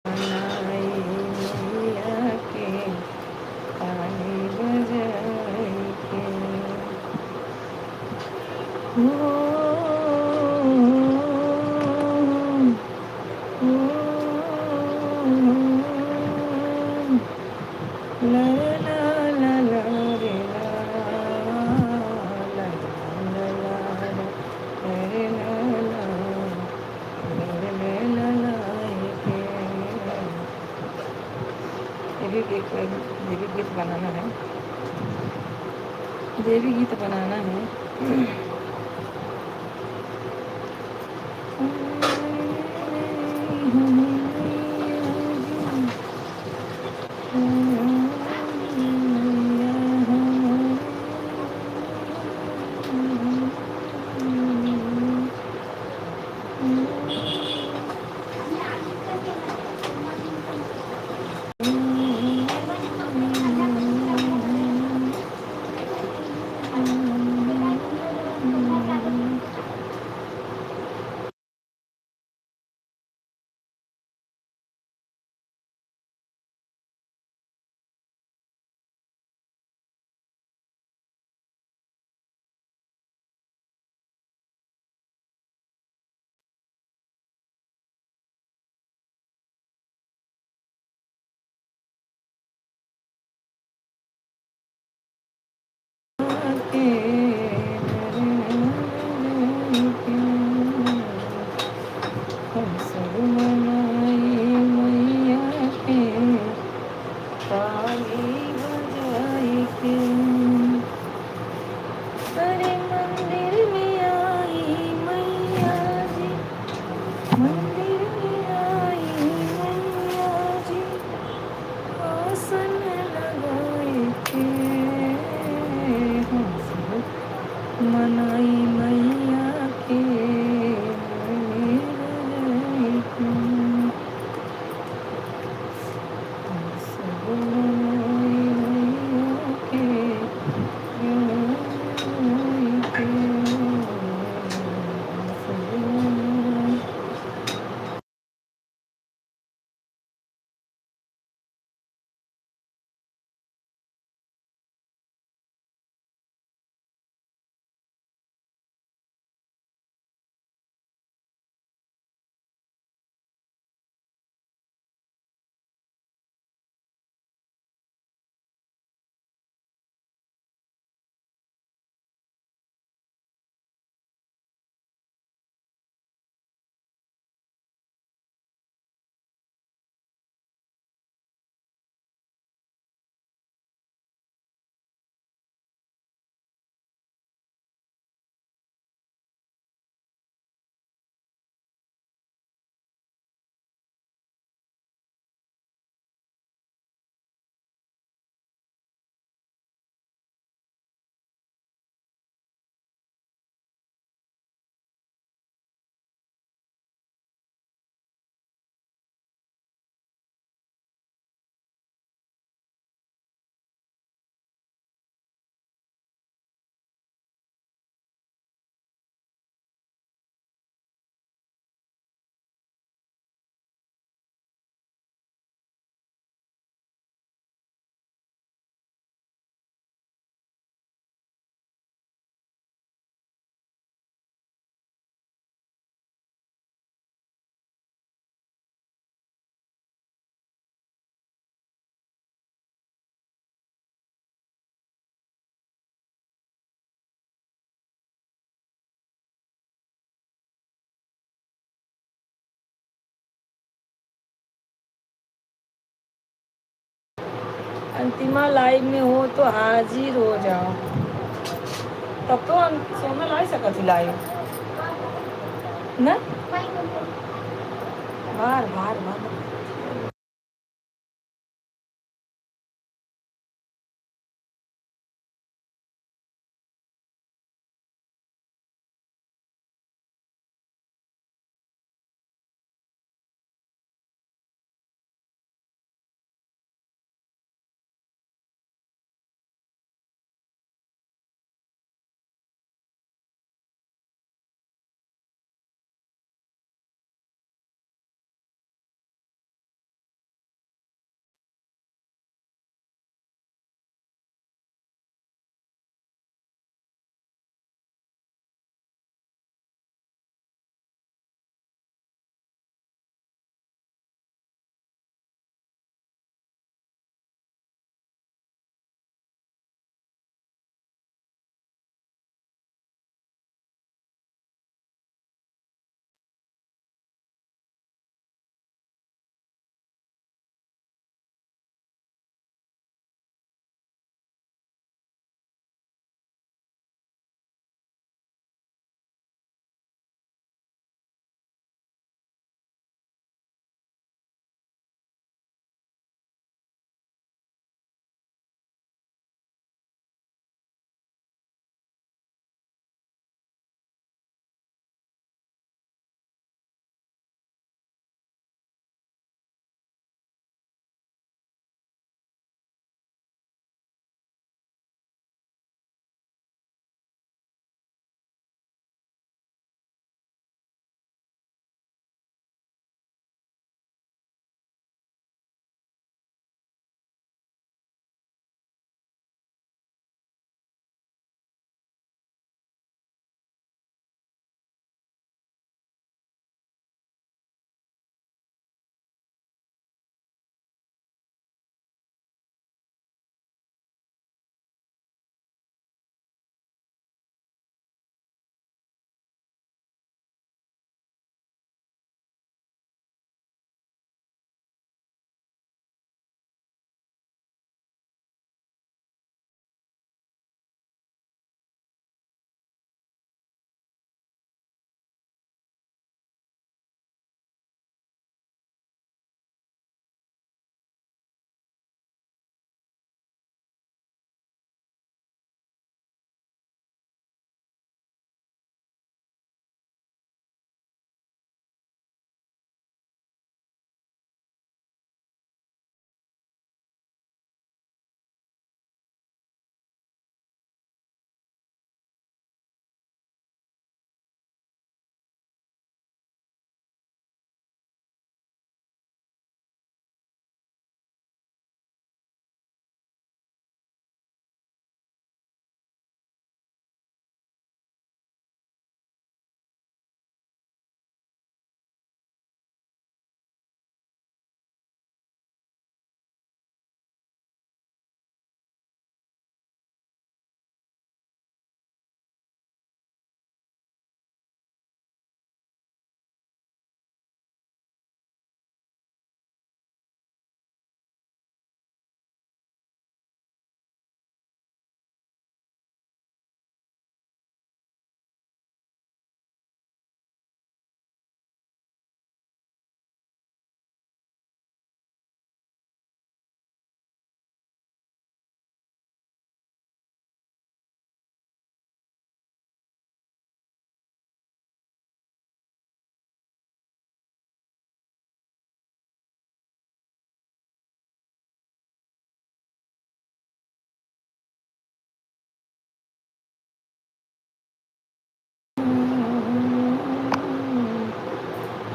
मनाई मैया के ताली बजाई के ओ ला ला ला ला रे ला ला ला ला ला रे ला ला कोई देवी गीत बनाना है, देवी गीत बनाना है। अरे मंदिर में आई मैया जी, मंदिर में आई मैया जी, आसन लगाए के हंस मनाई मैया के मेरे के हंस मनाई मैया के अंतिमा लाइव में हो तो हाजिर हो जाओ, तब तो हम सोना ला सकत लाइव ना, बार बार बार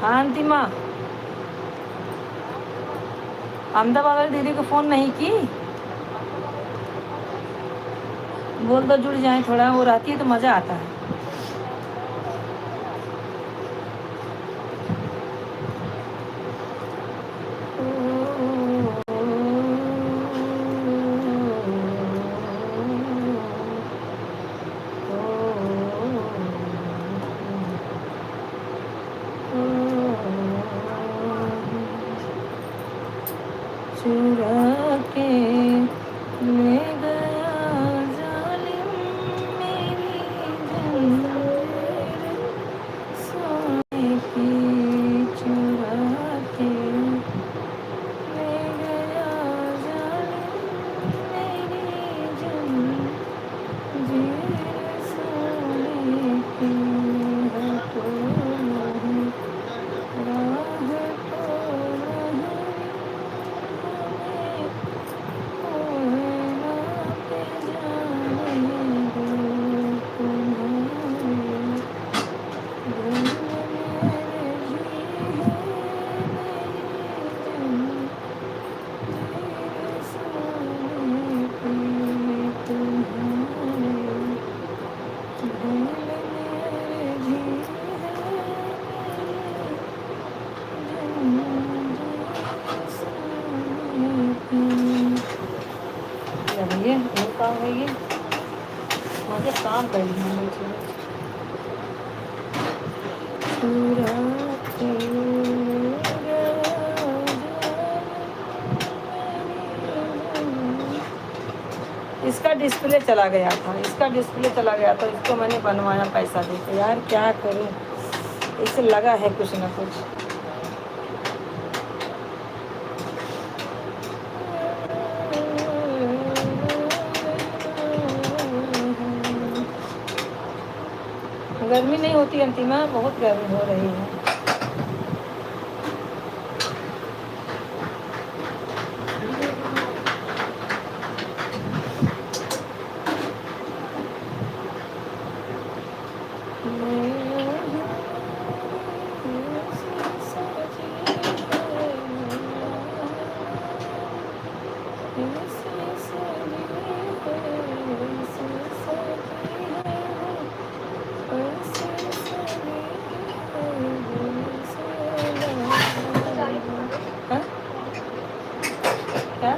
हाँ अंतिमा, अहमदाबाद वाली दीदी को फ़ोन नहीं की? बोल दो जुड़ जाए, थोड़ा वो रहती है तो मज़ा आता है। चुरा के ले गया जालिम मेरी जंजीर सोने की, चुरा के ले गया जालिम मेरी जंजीर सोने की, है तो नहीं राह तो नहीं भैया ये काम है, ये मुझे काम कर लिया इसका डिस्प्ले चला गया था, इसका डिस्प्ले चला गया था, इसको मैंने बनवाया पैसा देके। यार क्या करूं, इसे लगा है कुछ ना कुछ। गर्मी नहीं होती अंतिमा, बहुत गर्मी हो रही है। क्या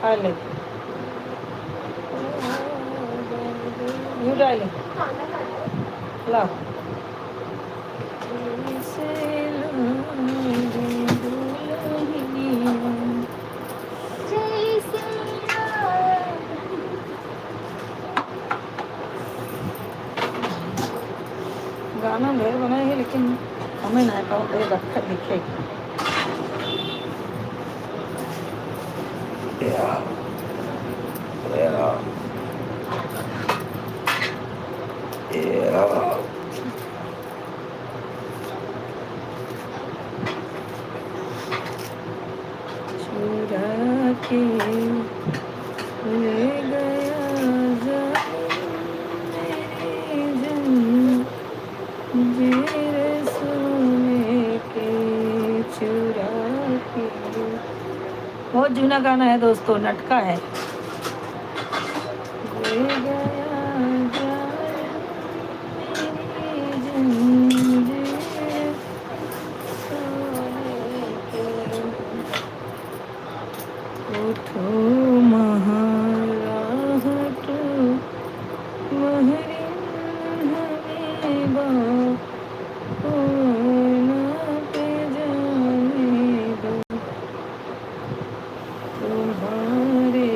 खा ले डाले ला गाना ढेर बनाएंगे लेकिन हमें ना पाओ एक अक्खर दिखेगी। चुरा के ले गया मेरी जंजीर सोने के, चुरा के। बहुत जूना गाना है दोस्तों, नटका है। ले गया उठो महाराहट महरिन हमें बाना पे जाने दो, तुम्हारे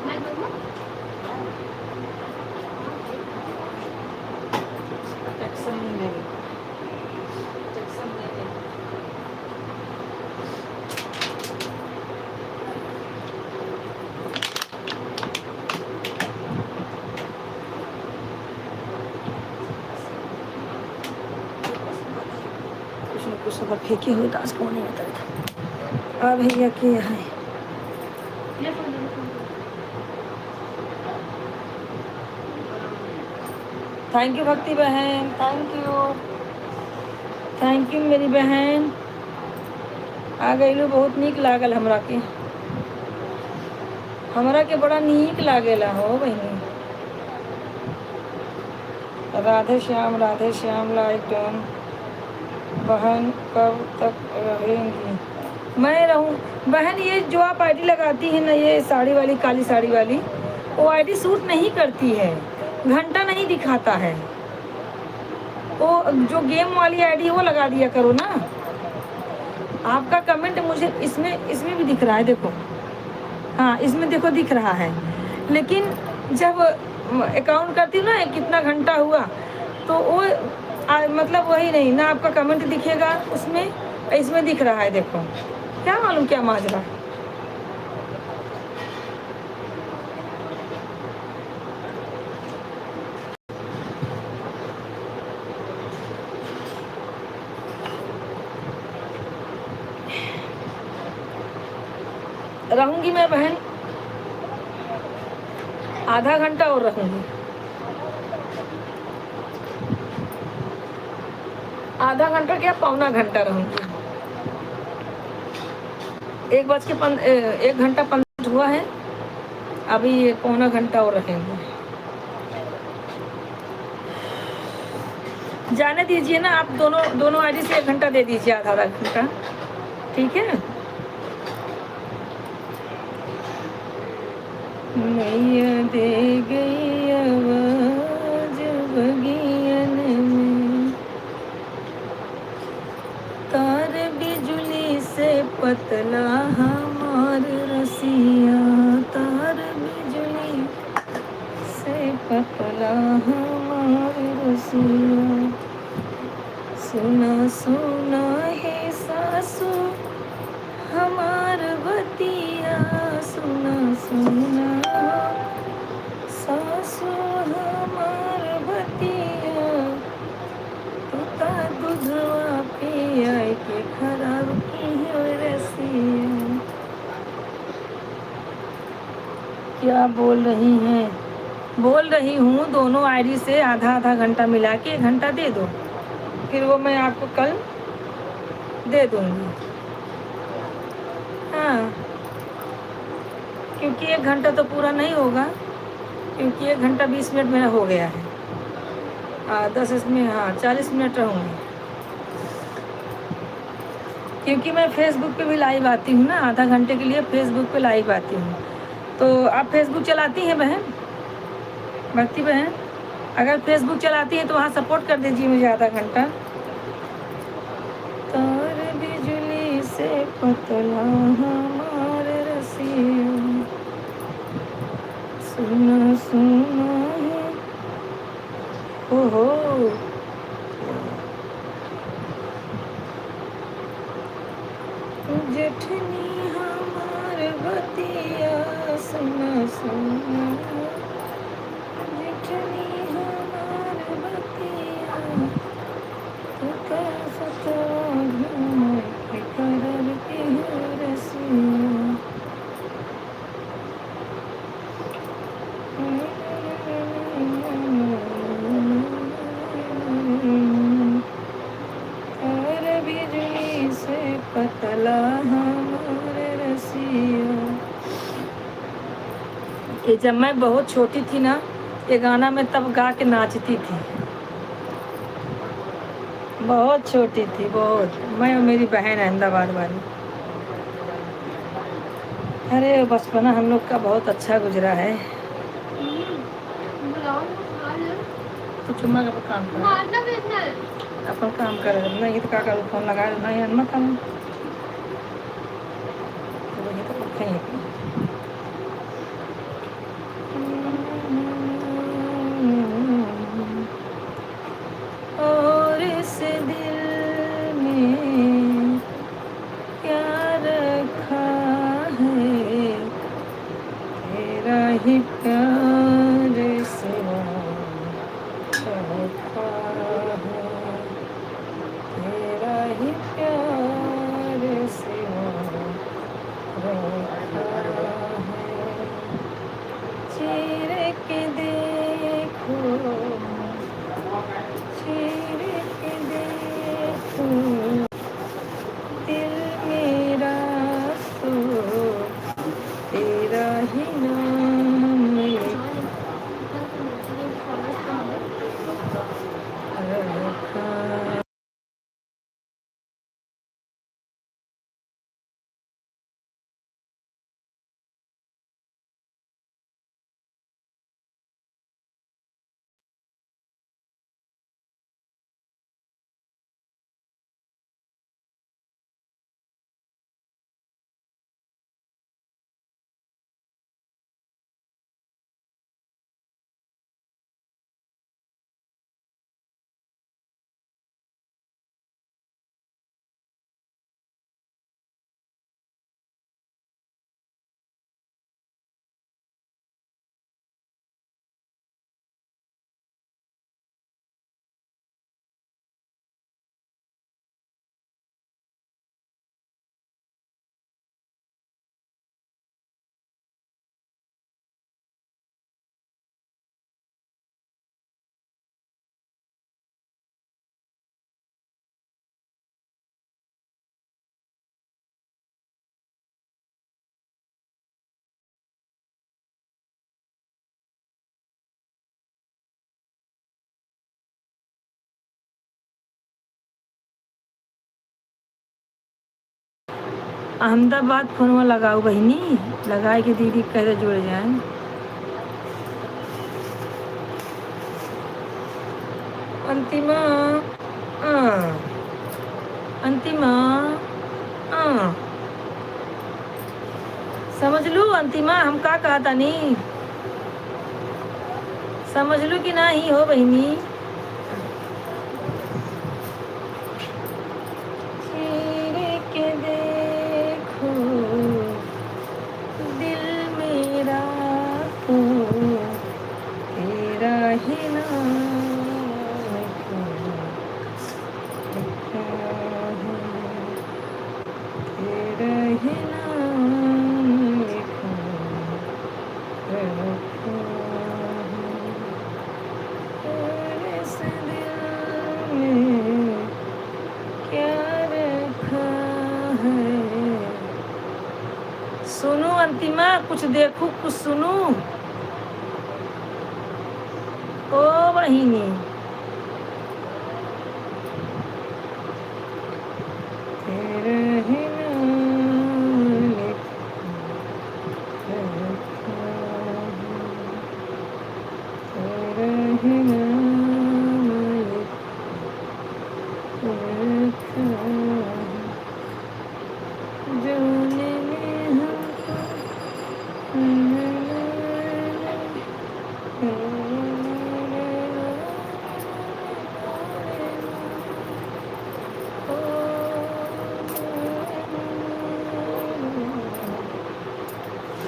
मैं दूँगा? टैक्सन नहीं देगी, टैक्सन देगी। कुछ न कुछ अगर फेंके हुए दास को नहीं होता था। अब भैया के है ले phone they, phone they. Thank you भक्ति बहन, थैंक यू मेरी बहन। आ गई लो, बहुत नीक लागल हमरा के बड़ा नीक लागेला हो बहनी। Radhe Shyam like done. बहन कब तक रहेंगी? मैं रहूं बहन। ये जो आप आईडी लगाती है ना, ये साड़ी वाली, काली साड़ी वाली, वो आईडी सूट नहीं करती है, घंटा नहीं दिखाता है। वो जो गेम वाली आईडी है वो लगा दिया करो ना। आपका कमेंट मुझे इसमें भी दिख रहा है, देखो। हाँ, इसमें देखो दिख रहा है, लेकिन जब अकाउंट करती हूँ ना कितना घंटा हुआ, तो वो मतलब वही नहीं ना, आपका कमेंट दिखेगा उसमें, इसमें दिख रहा है। देखो, क्या मालूम क्या माजरा। रहूंगी मैं बहन, आधा घंटा और रहूंगी। आधा घंटा क्या, पौना घंटा रहूंगी। 1 घंटा 15 हुआ है, अभी पौना घंटा और रहेंगे। जाने दीजिए ना, आप दोनों आईडी से 1 घंटा दे दीजिए, आधा घंटा, ठीक है। मैया दे गई आवाज बगियन में, तार बिजुली से पतला हमार रसिया, तार बिजुली से पतला हमार रसिया। सुना सुना है सासू हमार बतिया, सुना सुना सासू हमार बतिया, तोता दूधवा पिया के खराब की है रसिया। क्या बोल रही हैं? बोल रही हूँ दोनों आईडी से आधा आधा घंटा मिला के 1 घंटा दे दो, फिर वो मैं आपको कल दे दूँगी। हाँ, क्योंकि 1 घंटा तो पूरा नहीं होगा, क्योंकि 1 घंटा 20 मिनट मेरा हो गया है। 10 इसमें, हाँ 40 मिनट रहूँगी, क्योंकि मैं फेसबुक पे भी लाइव आती हूँ ना, आधा घंटे के लिए फेसबुक पे लाइव आती हूँ। तो आप फेसबुक चलाती हैं बहन, भक्ति बहन? अगर फेसबुक चलाती हैं तो वहाँ सपोर्ट कर दीजिए मुझे आधा घंटा। तार बिजली से पतला हमारे रसिया, सुना सुना है, ओहो। जेठनी हमार बतिया सुना सुना, जेठनी हमार बतिया, तू कैसा तो घूम के करब के रसिया। तार बिजली से पतला हमारे रसिया। ये जब मैं बहुत छोटी थी ना, ये गाना मैं तब गा के नाचती थी, बहुत छोटी थी, बहुत। मैं और मेरी बहन अहमदाबाद वाली। अरे बचपना हम लोग का बहुत अच्छा गुजरा है। तो चुम्मा का काम कर, अपन काम कर, नहीं तो का करूँ, फोन लगा नहीं मत काम, तो वही तो कहीं और इस दिल में क्या रखा है, तेरा ही प्यार सिवा रखा है, तेरा ही प्यार सिवा रखा है। चीर के देखो, चीर के देखो, दिल मेरा तो तेरा ही नाम रखा। अहमदाबाद फोनवा लगाओ बहनी, लगाए कि दीदी कैसे जुड़ जाए। अंतिमा अंतिमा समझ लू अंतिमा, हम का कहता नहीं, समझ लू कि नहीं हो बहनी। चीर के देखो, दिल मेरा तो तेरा ही नाम रखा है, तेरा ही नाम रखा है, और इस दिल में क्या रखा है। सुनो अंतिमा, कुछ देखो, कुछ सुनो ओ बहिनी।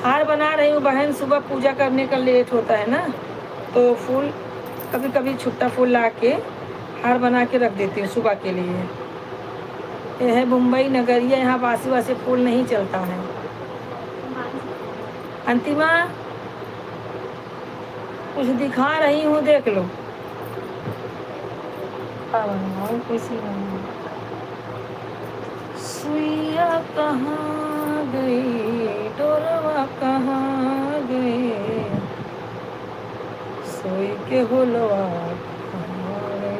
हार बना रही हूँ बहन, सुबह पूजा करने का लेट होता है ना, तो फूल कभी कभी छुट्टा फूल ला के हार बना के रख देती हूँ सुबह के लिए। यह है मुंबई नगरिया, यहाँ बासी वासी फूल नहीं चलता है। अंतिमा कुछ दिखा रही हूँ, देख लो। कैसी सुइया कहाँ गई, डोरवा कहाँ गए, सोई के होलवा कहाँ गए।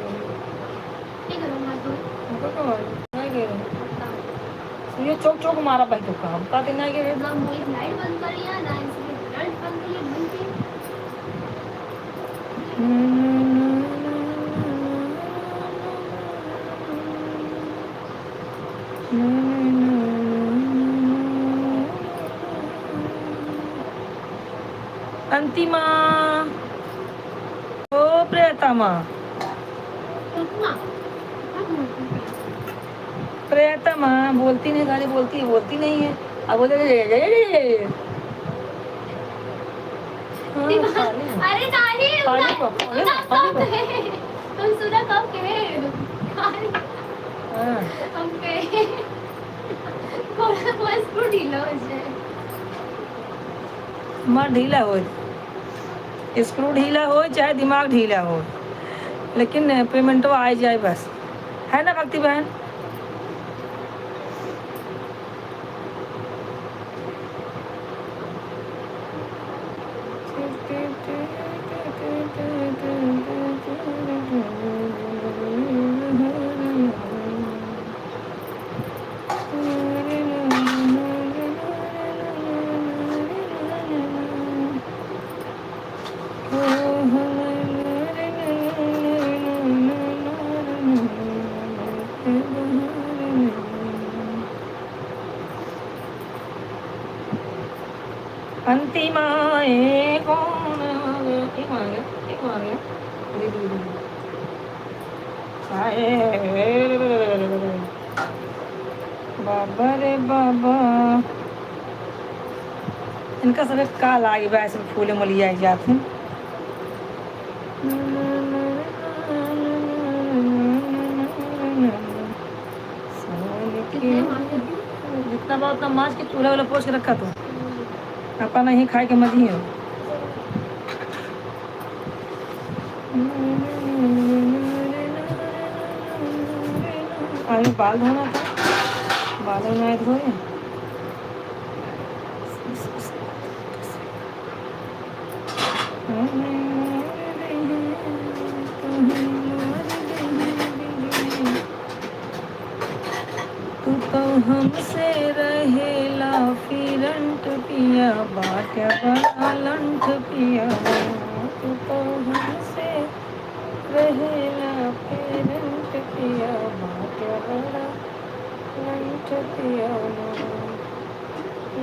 ये चौक चौक मारा भाई, तो काम का दिन आ गए। लाइट बंद करिया ना, इसलिए लाइट बंद करिए भूल के। अंतिमा, ओ प्रियतमा, प्रियतमा बोलती नहीं, गाली बोलती नहीं है। अब बोले अरे नानी, तुम सुना कब कहे हम कहे स्क्रू ढीला हो जाए। माँ ढीला हो, स्क्रू ढीला हो चाहे दिमाग ढीला हो, लेकिन पेमेंट आ जाए बस, है ना भक्ति बहन। अंतिमाए कौन एक मार गया बाबा रे बाबा, इनका सब काल आ गया, ऐसे फूले मलिया जाते हैं। जितना बहुत उतना माछ के चूल्हा वाला पोछ के रखा तो अपना नहीं खाए के मजी है। अभी बाल धोना था, बाल धोना धोए। तू तो हमसे रहेला फिरंट पिया, बाट्या बड़ा लंठ पिया। तू तो हमसे रहेला फिरंट पिया, बाट्या बड़ा लंठ पिया,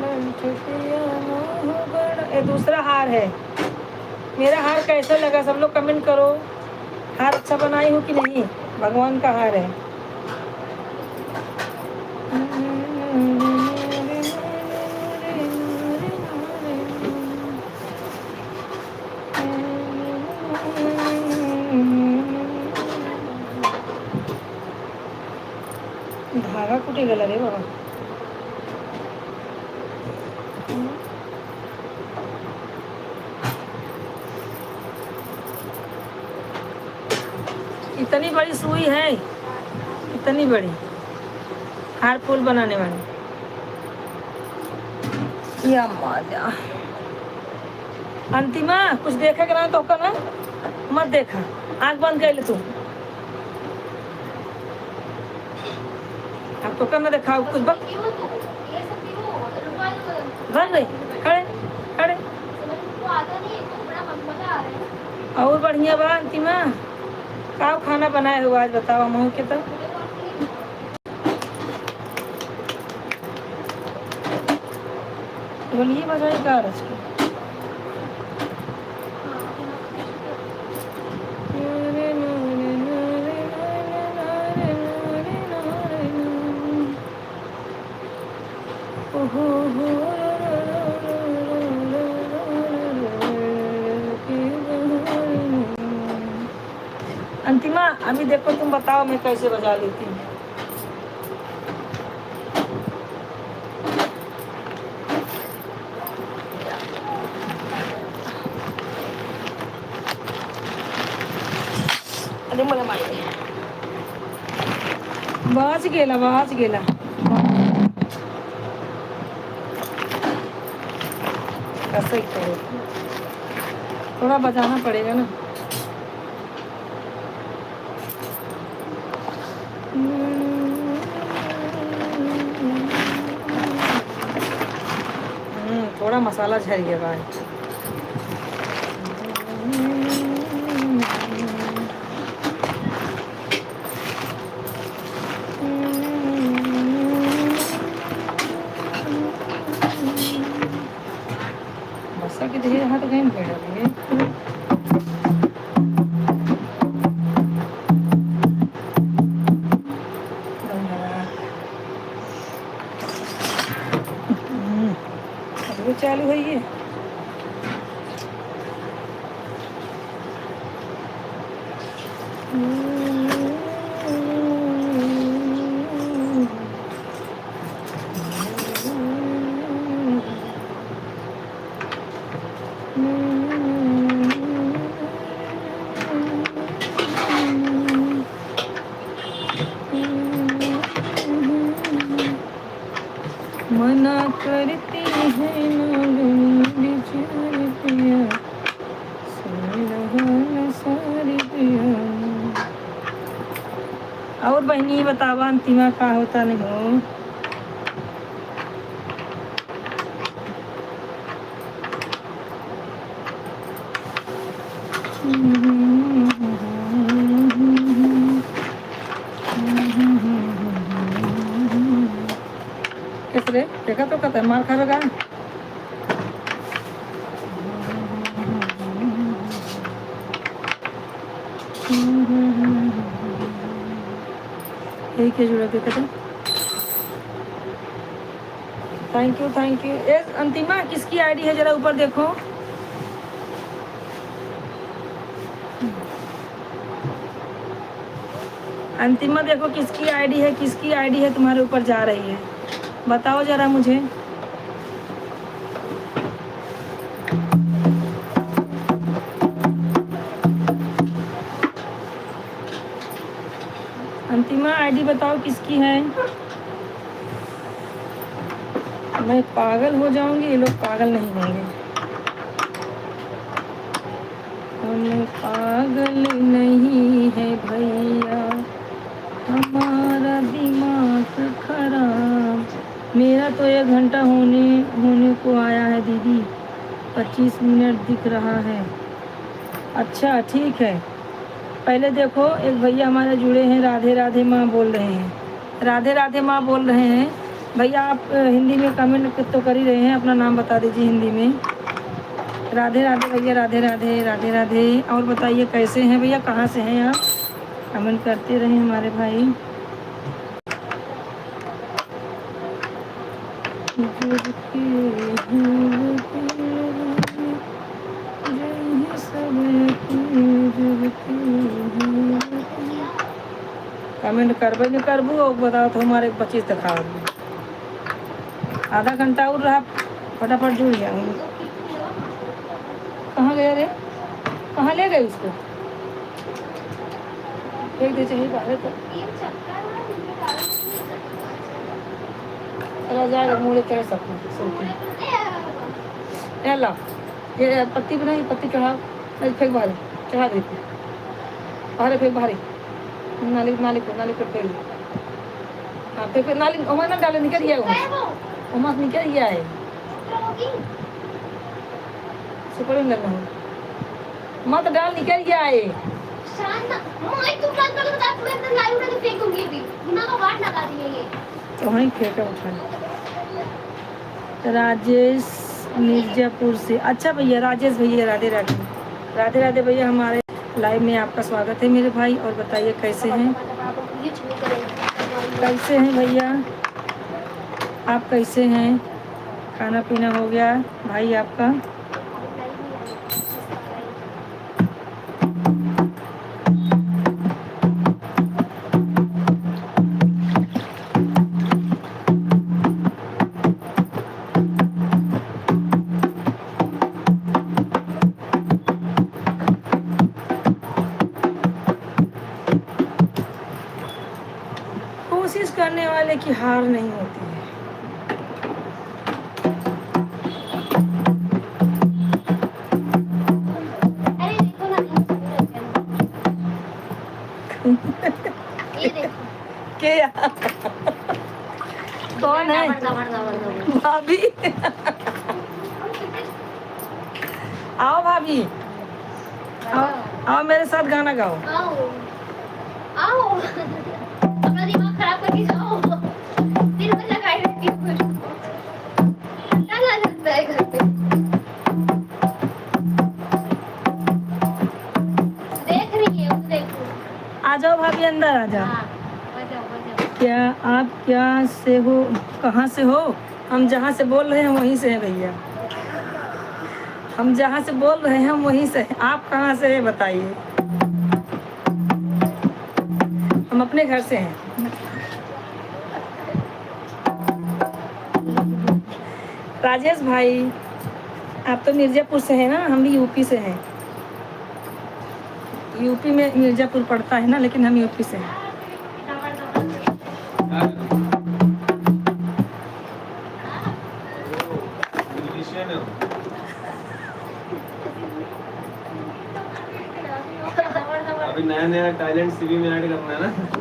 लंठ पिया हो बड़ा। ये दूसरा हार है। मेरा हार कैसा लगा सब लोग कमेंट करो। हार अच्छा बनाई हो कि नहीं? भगवान का हार है। धागा कुठे गेला रे बाबा? इतनी बड़ी सुई है, इतनी बड़ी हार फूल बनाने वाली। या माया अंतिमा, कुछ देखा कि ना तो ना मत देखा, आँख बंद कर ले तू। अब तो उसको करना दिखाओ कुछ बक क्यों तू ये सब क्यों रुपा रन रही खड़े खड़े को आता नहीं है तो बड़ा मजा आ रहा है। और बढ़िया बा अंतिमा का खाना बनाए हो आज बताओ हम के तो बोलिए बजाई का रच के अंतिमा अभी देखो तुम बताओ मैं कैसे बजा लेती हूँ। अरे मला माहिती वाज गेला कैसे करो थोड़ा बजाना पड़ेगा ना। थोड़ा मसाला झड़ गया भाई। बसा के धीरे हाथ कहीं भेड़ लेंगे वो चालू है ये मना करती है सारी पिया। और बहनी बतावा अंतिमा का होता नहीं हो किसरे देखा तो कहता मार खा रहा यही क्या जुड़ा के कहते थैंक यू ए अंतिमा किसकी आईडी है जरा ऊपर देखो। अंतिमा देखो किसकी आईडी है तुम्हारे ऊपर जा रही है बताओ जरा मुझे। अंतिमा आईडी बताओ किसकी है। मैं पागल हो जाऊंगी ये लोग पागल नहीं होंगे। हम पागल नहीं है भैया हमारा दिमाग खराब। मेरा तो 1 घंटा होने को आया है दीदी 25 मिनट दिख रहा है। अच्छा ठीक है पहले देखो एक भैया हमारे जुड़े हैं राधे राधे माँ बोल रहे हैं राधे राधे माँ बोल रहे हैं। भैया आप हिंदी में कमेंट तो कर ही रहे हैं अपना नाम बता दीजिए हिंदी में। राधे राधे भैया राधे राधे राधे राधे। और बताइए कैसे हैं भैया कहाँ से हैं आप कमेंट करते रहे हमारे भाई। कमेंट करबे नहीं करबू और बताओ तो हमारे 25 दिखाओ आधा घंटा और रहा फटाफट जुड़ जाऊंगी। कहाँ गया रे कहाँ ले गए उसको फेंक दे चाहिए बाहर तो चला जाएगा मुँह चढ़ सकते ला ये पत्ती बनाई पत्ती चढ़ाओ फेंक बाहर चढ़ा दे बाहर फेंक बाहर नाली को फेंक आप पे नाली उमा ना डाले निकल गया है वो उमा निकल गया है तो होगी सुपर अंदर में मत डाल निकल गया है शांत मैं तुम बात कर बता पूरे अंदर लाइव उड़ा के फेंकूंगी अभी दिमाग को वाट लगा दी है ये तो वहीं फेंका उठा राजेश मिर्जापुर से। अच्छा भैया राजेश भैया राधे राधे राधे राधे भैया हमारे लाइव में आपका स्वागत है मेरे भाई। और बताइए कैसे हैं कैसे हैं भैया आप कैसे हैं खाना पीना हो गया भाई आपका। कोशिश करने वाले की हार नहीं होती है। अरे देखो ना ये देखो क्या कौन है भाभी आओ भाभी आओ आओ मेरे साथ गाना गाओ। आओ आओ अपना दिमाग खराब करके जाओ फिर मैं लगाई रहती हूँ क्या ला लगता है घर पे देख रही है देखो आ जाओ भाभी अंदर आ जाओ। हाँ बजाओ क्या आप क्या से हो कहाँ से हो। हम जहाँ से बोल रहे हैं वहीं से हैं भैया हम जहाँ से बोल रहे हैं हम वहीं से हैं। आप कहाँ से हैं बताइए। हम अपने घर से हैं। राजेश भाई आप तो मिर्जापुर से हैं ना हम भी यूपी से हैं। यूपी में मिर्जापुर पड़ता है ना लेकिन हम यूपी से हैं। अभी नया नया टैलेंट सीवी में ऐड करना है ना।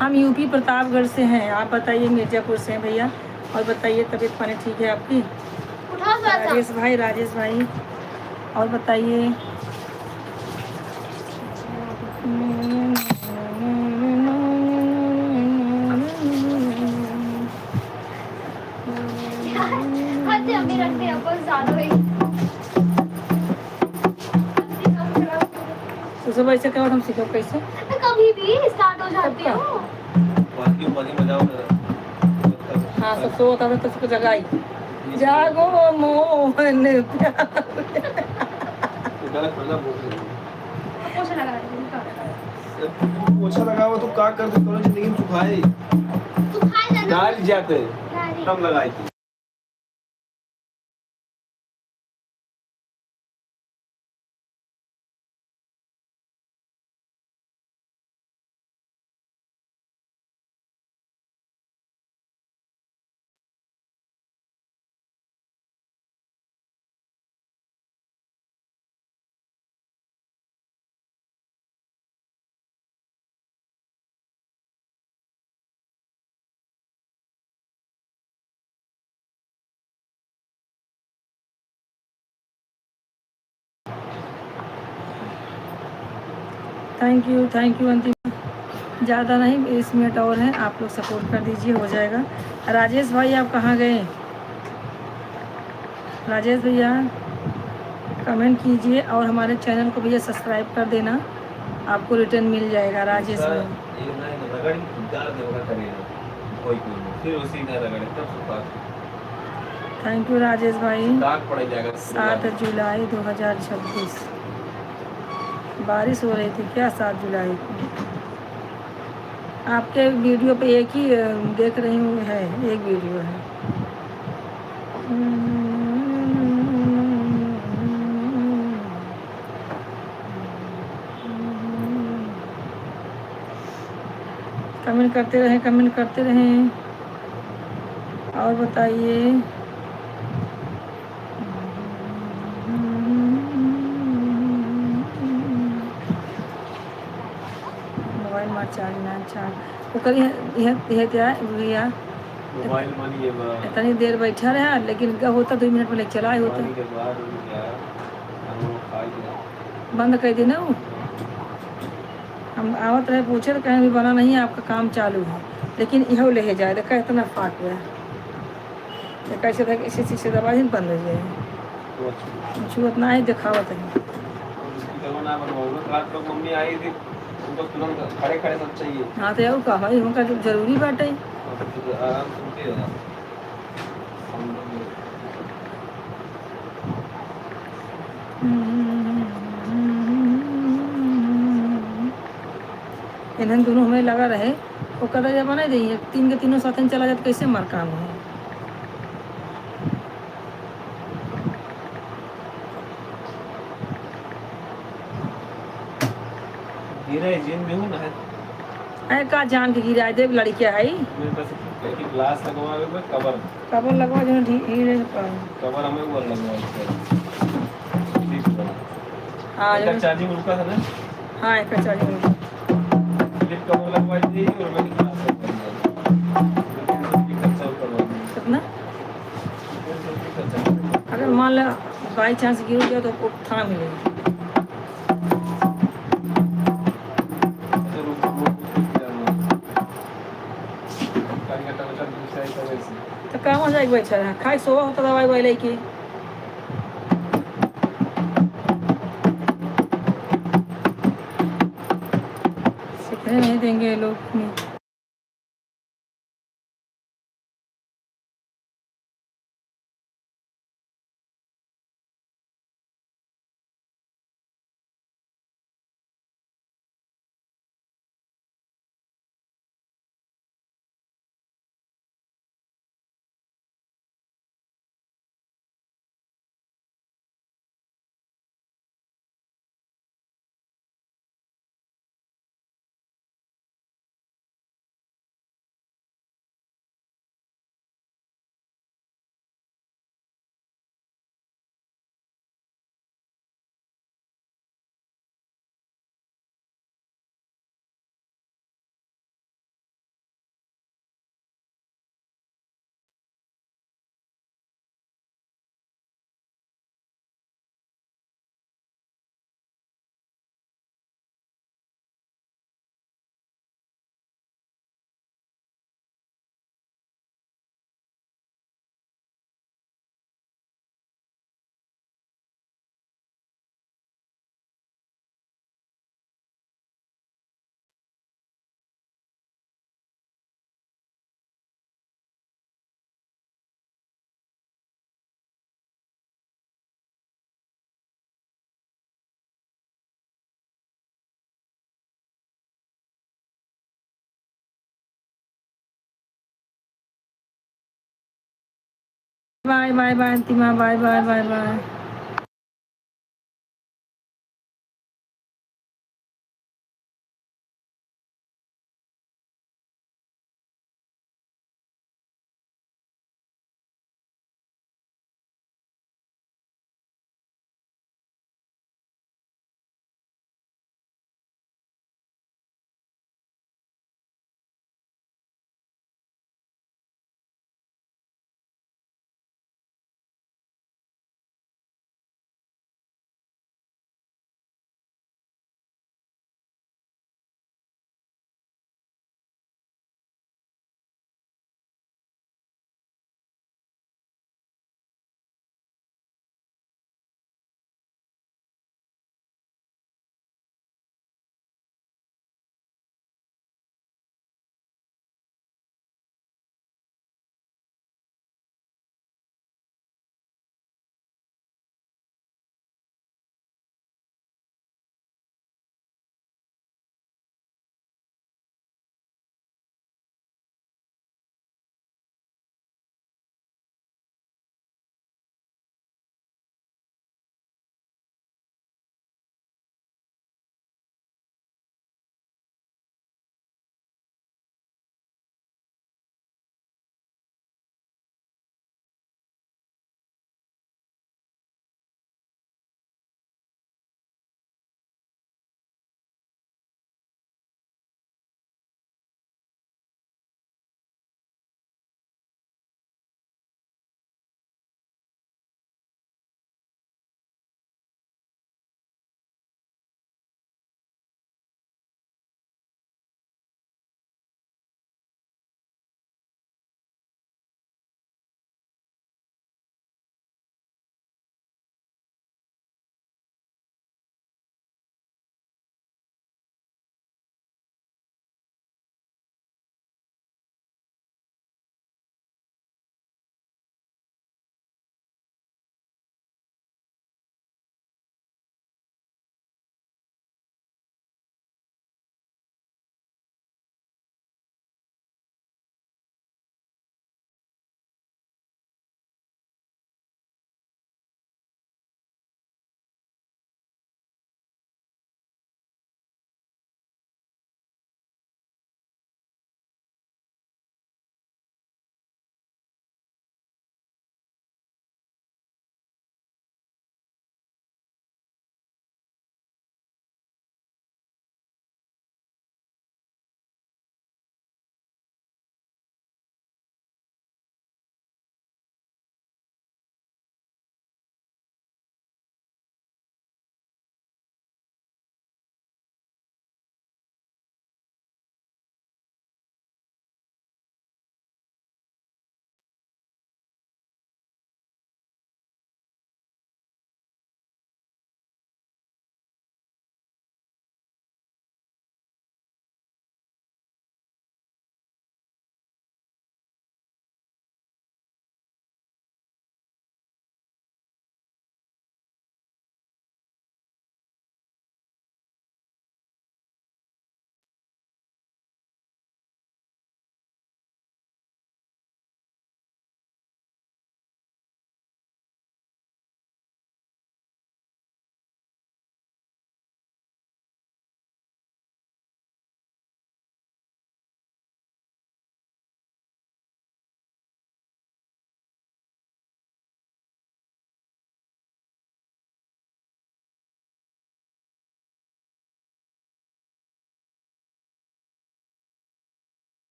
हम यूपी प्रतापगढ़ से हैं। आप बताइए मिर्जापुर से हैं भैया। और बताइए तबीयत पानी ठीक है आपकी। उठाओ थोड़ा सा राजेश भाई और बताइए। हद है अभी रखते हैं बहुत ज्यादा हुई तो सब ऐसे क्या हम सीखो कैसे कभी भी स्टार्ट हो जाते क्या? हो बाकी बजाओ ना। हाँ सब सो होता था तो सबको जगाई जागो मोहन प्यार। गलत मतलब बोल रही पोछा लगा रही है। पोछा लगा हुआ तो का कर दे थोड़ा जिंदगी में सुखाए तू खाए जाना डाल जाते डाली। तब लगाई थी। थैंक यू अंतिम ज़्यादा नहीं 20 मिनट और हैं। आप लोग सपोर्ट कर दीजिए हो जाएगा। राजेश भाई आप कहाँ गए। राजेश भैया कमेंट कीजिए और हमारे चैनल को भैया सब्सक्राइब कर देना आपको रिटर्न मिल जाएगा। राजेश भाई रगड़ डाल देगा करेगा कोई फिर उसी का रगड़े तब सुखा थैंक यू राजेश भाई। दाग पड़ जाएगा। 7 जुलाई 2026 बारिश हो रही थी क्या 7 जुलाई को। आपके वीडियो पे एक ही देख रही हूँ, है एक वीडियो है। कमेंट करते रहें, कमेंट करते रहें। और बताइए। मोबाइल में चार्ज ना चार्ज वो करी यह क्या भैया मोबाइल मानी ये इतनी देर बैठा रहा, लेकिन क्या होता 2 मिनट पहले चला होता। पानी के बाद क्या हम लोग खा लिया बंद कर देना वो। हम आवत रहे पूछे तो कहीं भी बना नहीं है, आपका काम चालू है, लेकिन यह ले जाए देखा इतना फाट हुआ है। कैसे था इसी चीज़ से दवाई बंद हो जाए तो अच्छा कुछ उतना ही दिखावत है। उसकी दवा ना बनवाऊंगा। रात को मम्मी आई थी, उनको तुरंत खड़े खड़े सब चाहिए। हाँ तो कहा भाई उनका जो जरूरी बाटे। और फिर आराम से उनके इन्हें दोनों हमें लगा रहे वो कदा जब बना देंगे 3 के 3 साथ चला जाए तो कैसे मार काम है। गिरा है जिन में हूँ ना है अरे का जान के गिरा देव लड़किया है मेरे पास एक ग्लास लगवा के कवर कबर लगवा जो ढीले कवर हमें वो लगवा हाँ इसका चार्जिंग रुका था ना। हाँ एक चार्जिंग फ्लिप कवर लगवा दी और मैंने ग्लास लगवा दिया। खर्चा करवा दिया। कितना खर्चा अगर मान लो बाई चांस गिर गया तो थाना मिलेगी। तो काम हो जाएगी बैठा रहा खाई सोवा होता दवाई वाई लेके सीखने नहीं देंगे लोग। Bye bye bye Antima bye bye bye bye.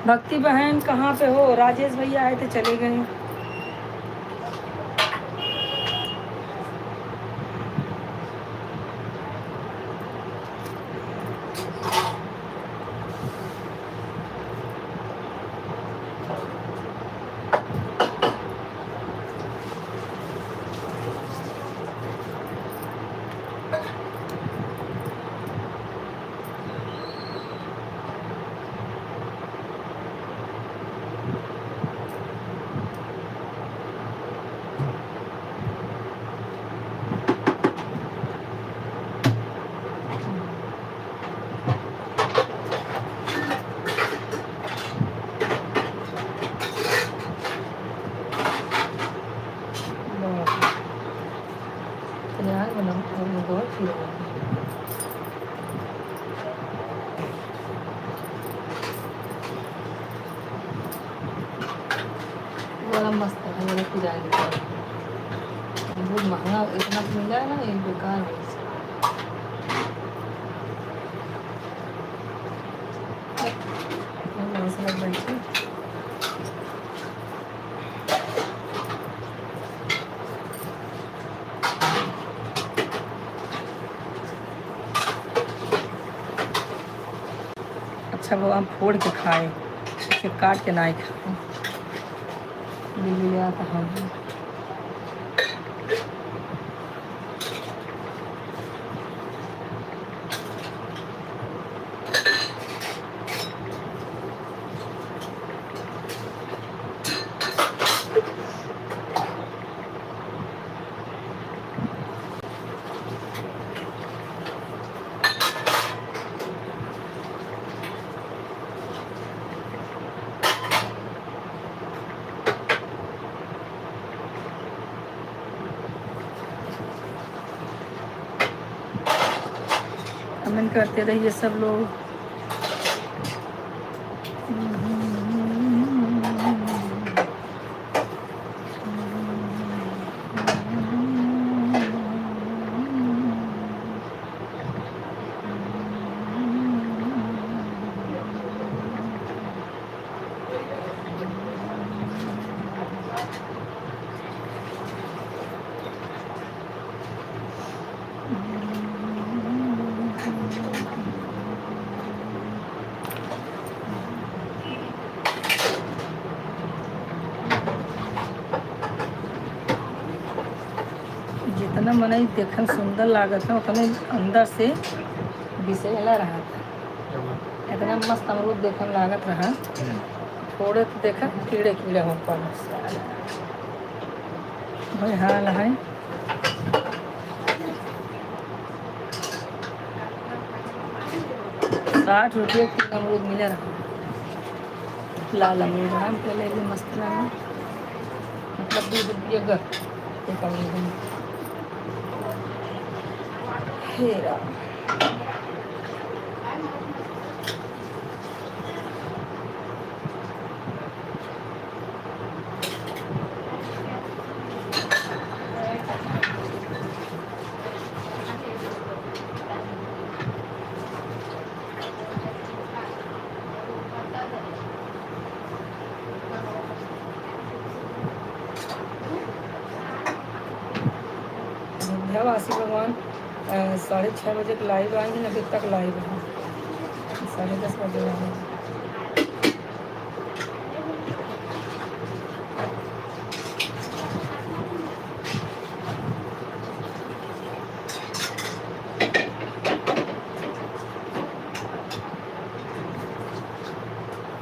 Bhakti बहन कहाँ पे हो? राजेश भैया आए थे चले गए। यार बनाओ बहुत ही बड़ा मस्त है मेरे को जाएगा। बहुत महंगा इतना मिला है ना, ये बेकार है। अच्छा वो हम फोड़ के खाए, फिर काट के ना ही खाए। दिल्ली आता हम कमेंट करते रहिए सब लोग। जितना मने देखन सुंदर लागत है उतने अंदर से विषैला रहा था। इतना मस्त अमरूद देखन लागत रहा, थोड़े तो देखा कीड़े कीड़े हो पर भाई हाल है। 60 रुपये की अमरूद मिले रहा, लाल अमरूद हम पहले भी मस्त लगा, मतलब 20 रुपये का एक अमरूद। हेरा विंध्यवासी भगवान 6:30 बजे लाइव आएंगे, अभी तक लाइव है, 10:30 बजे आएंगे।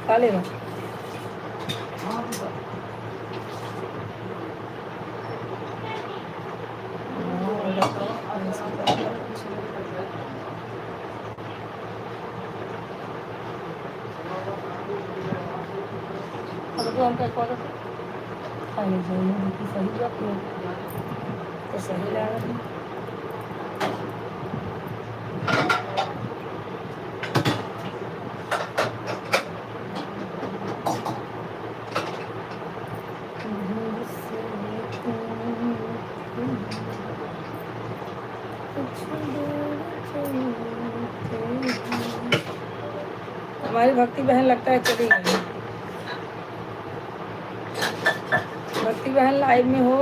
खा लेगा खाने चाहिए सही बात तो सही लगा। हमारी भक्ति बहन लगता है चली गई। भक्ति बहन लाइव में हो?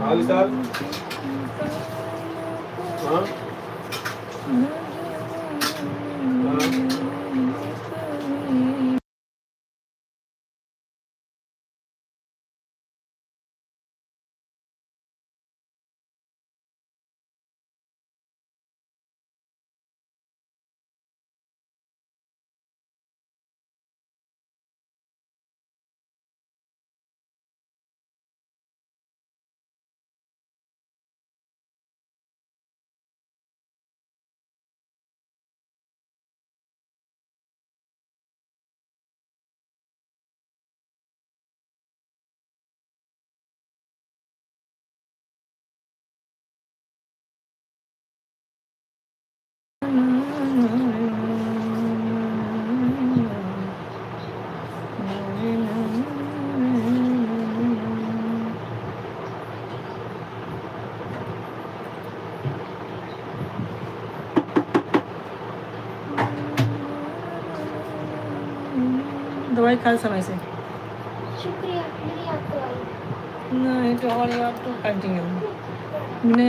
हाँ विशाल। हाँ हाँ दवाई खा समय से? शुक्रिया, मेरी याद तो आई। नहीं तो और यार तो कंटिन्यू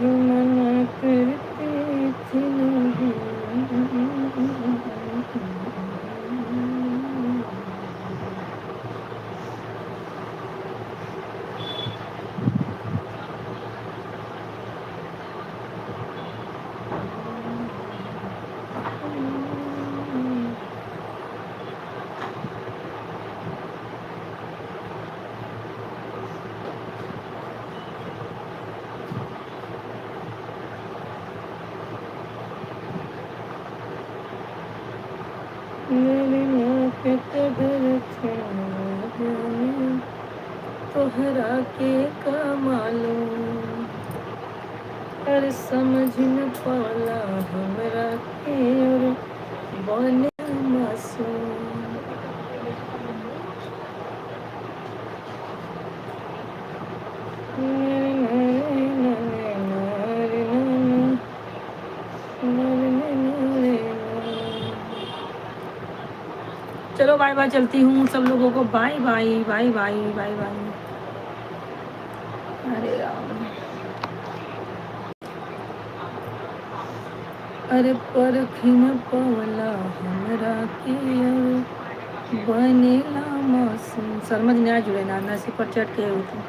मना करती थी नहीं। मेरी माँ के कदर थे जाने तोहरा के का मालूम। पर समझ न पाला हमरा के और बने मासूम। चलो बाय बाय, चलती हूँ सब लोगों को bye bye bye bye bye bye. अरे राम, अरे परखी न पवला हमरा के और बनेला मासूम। समझ नहीं आ जुड़े ना, नशे पर चढ़ के हुई थी।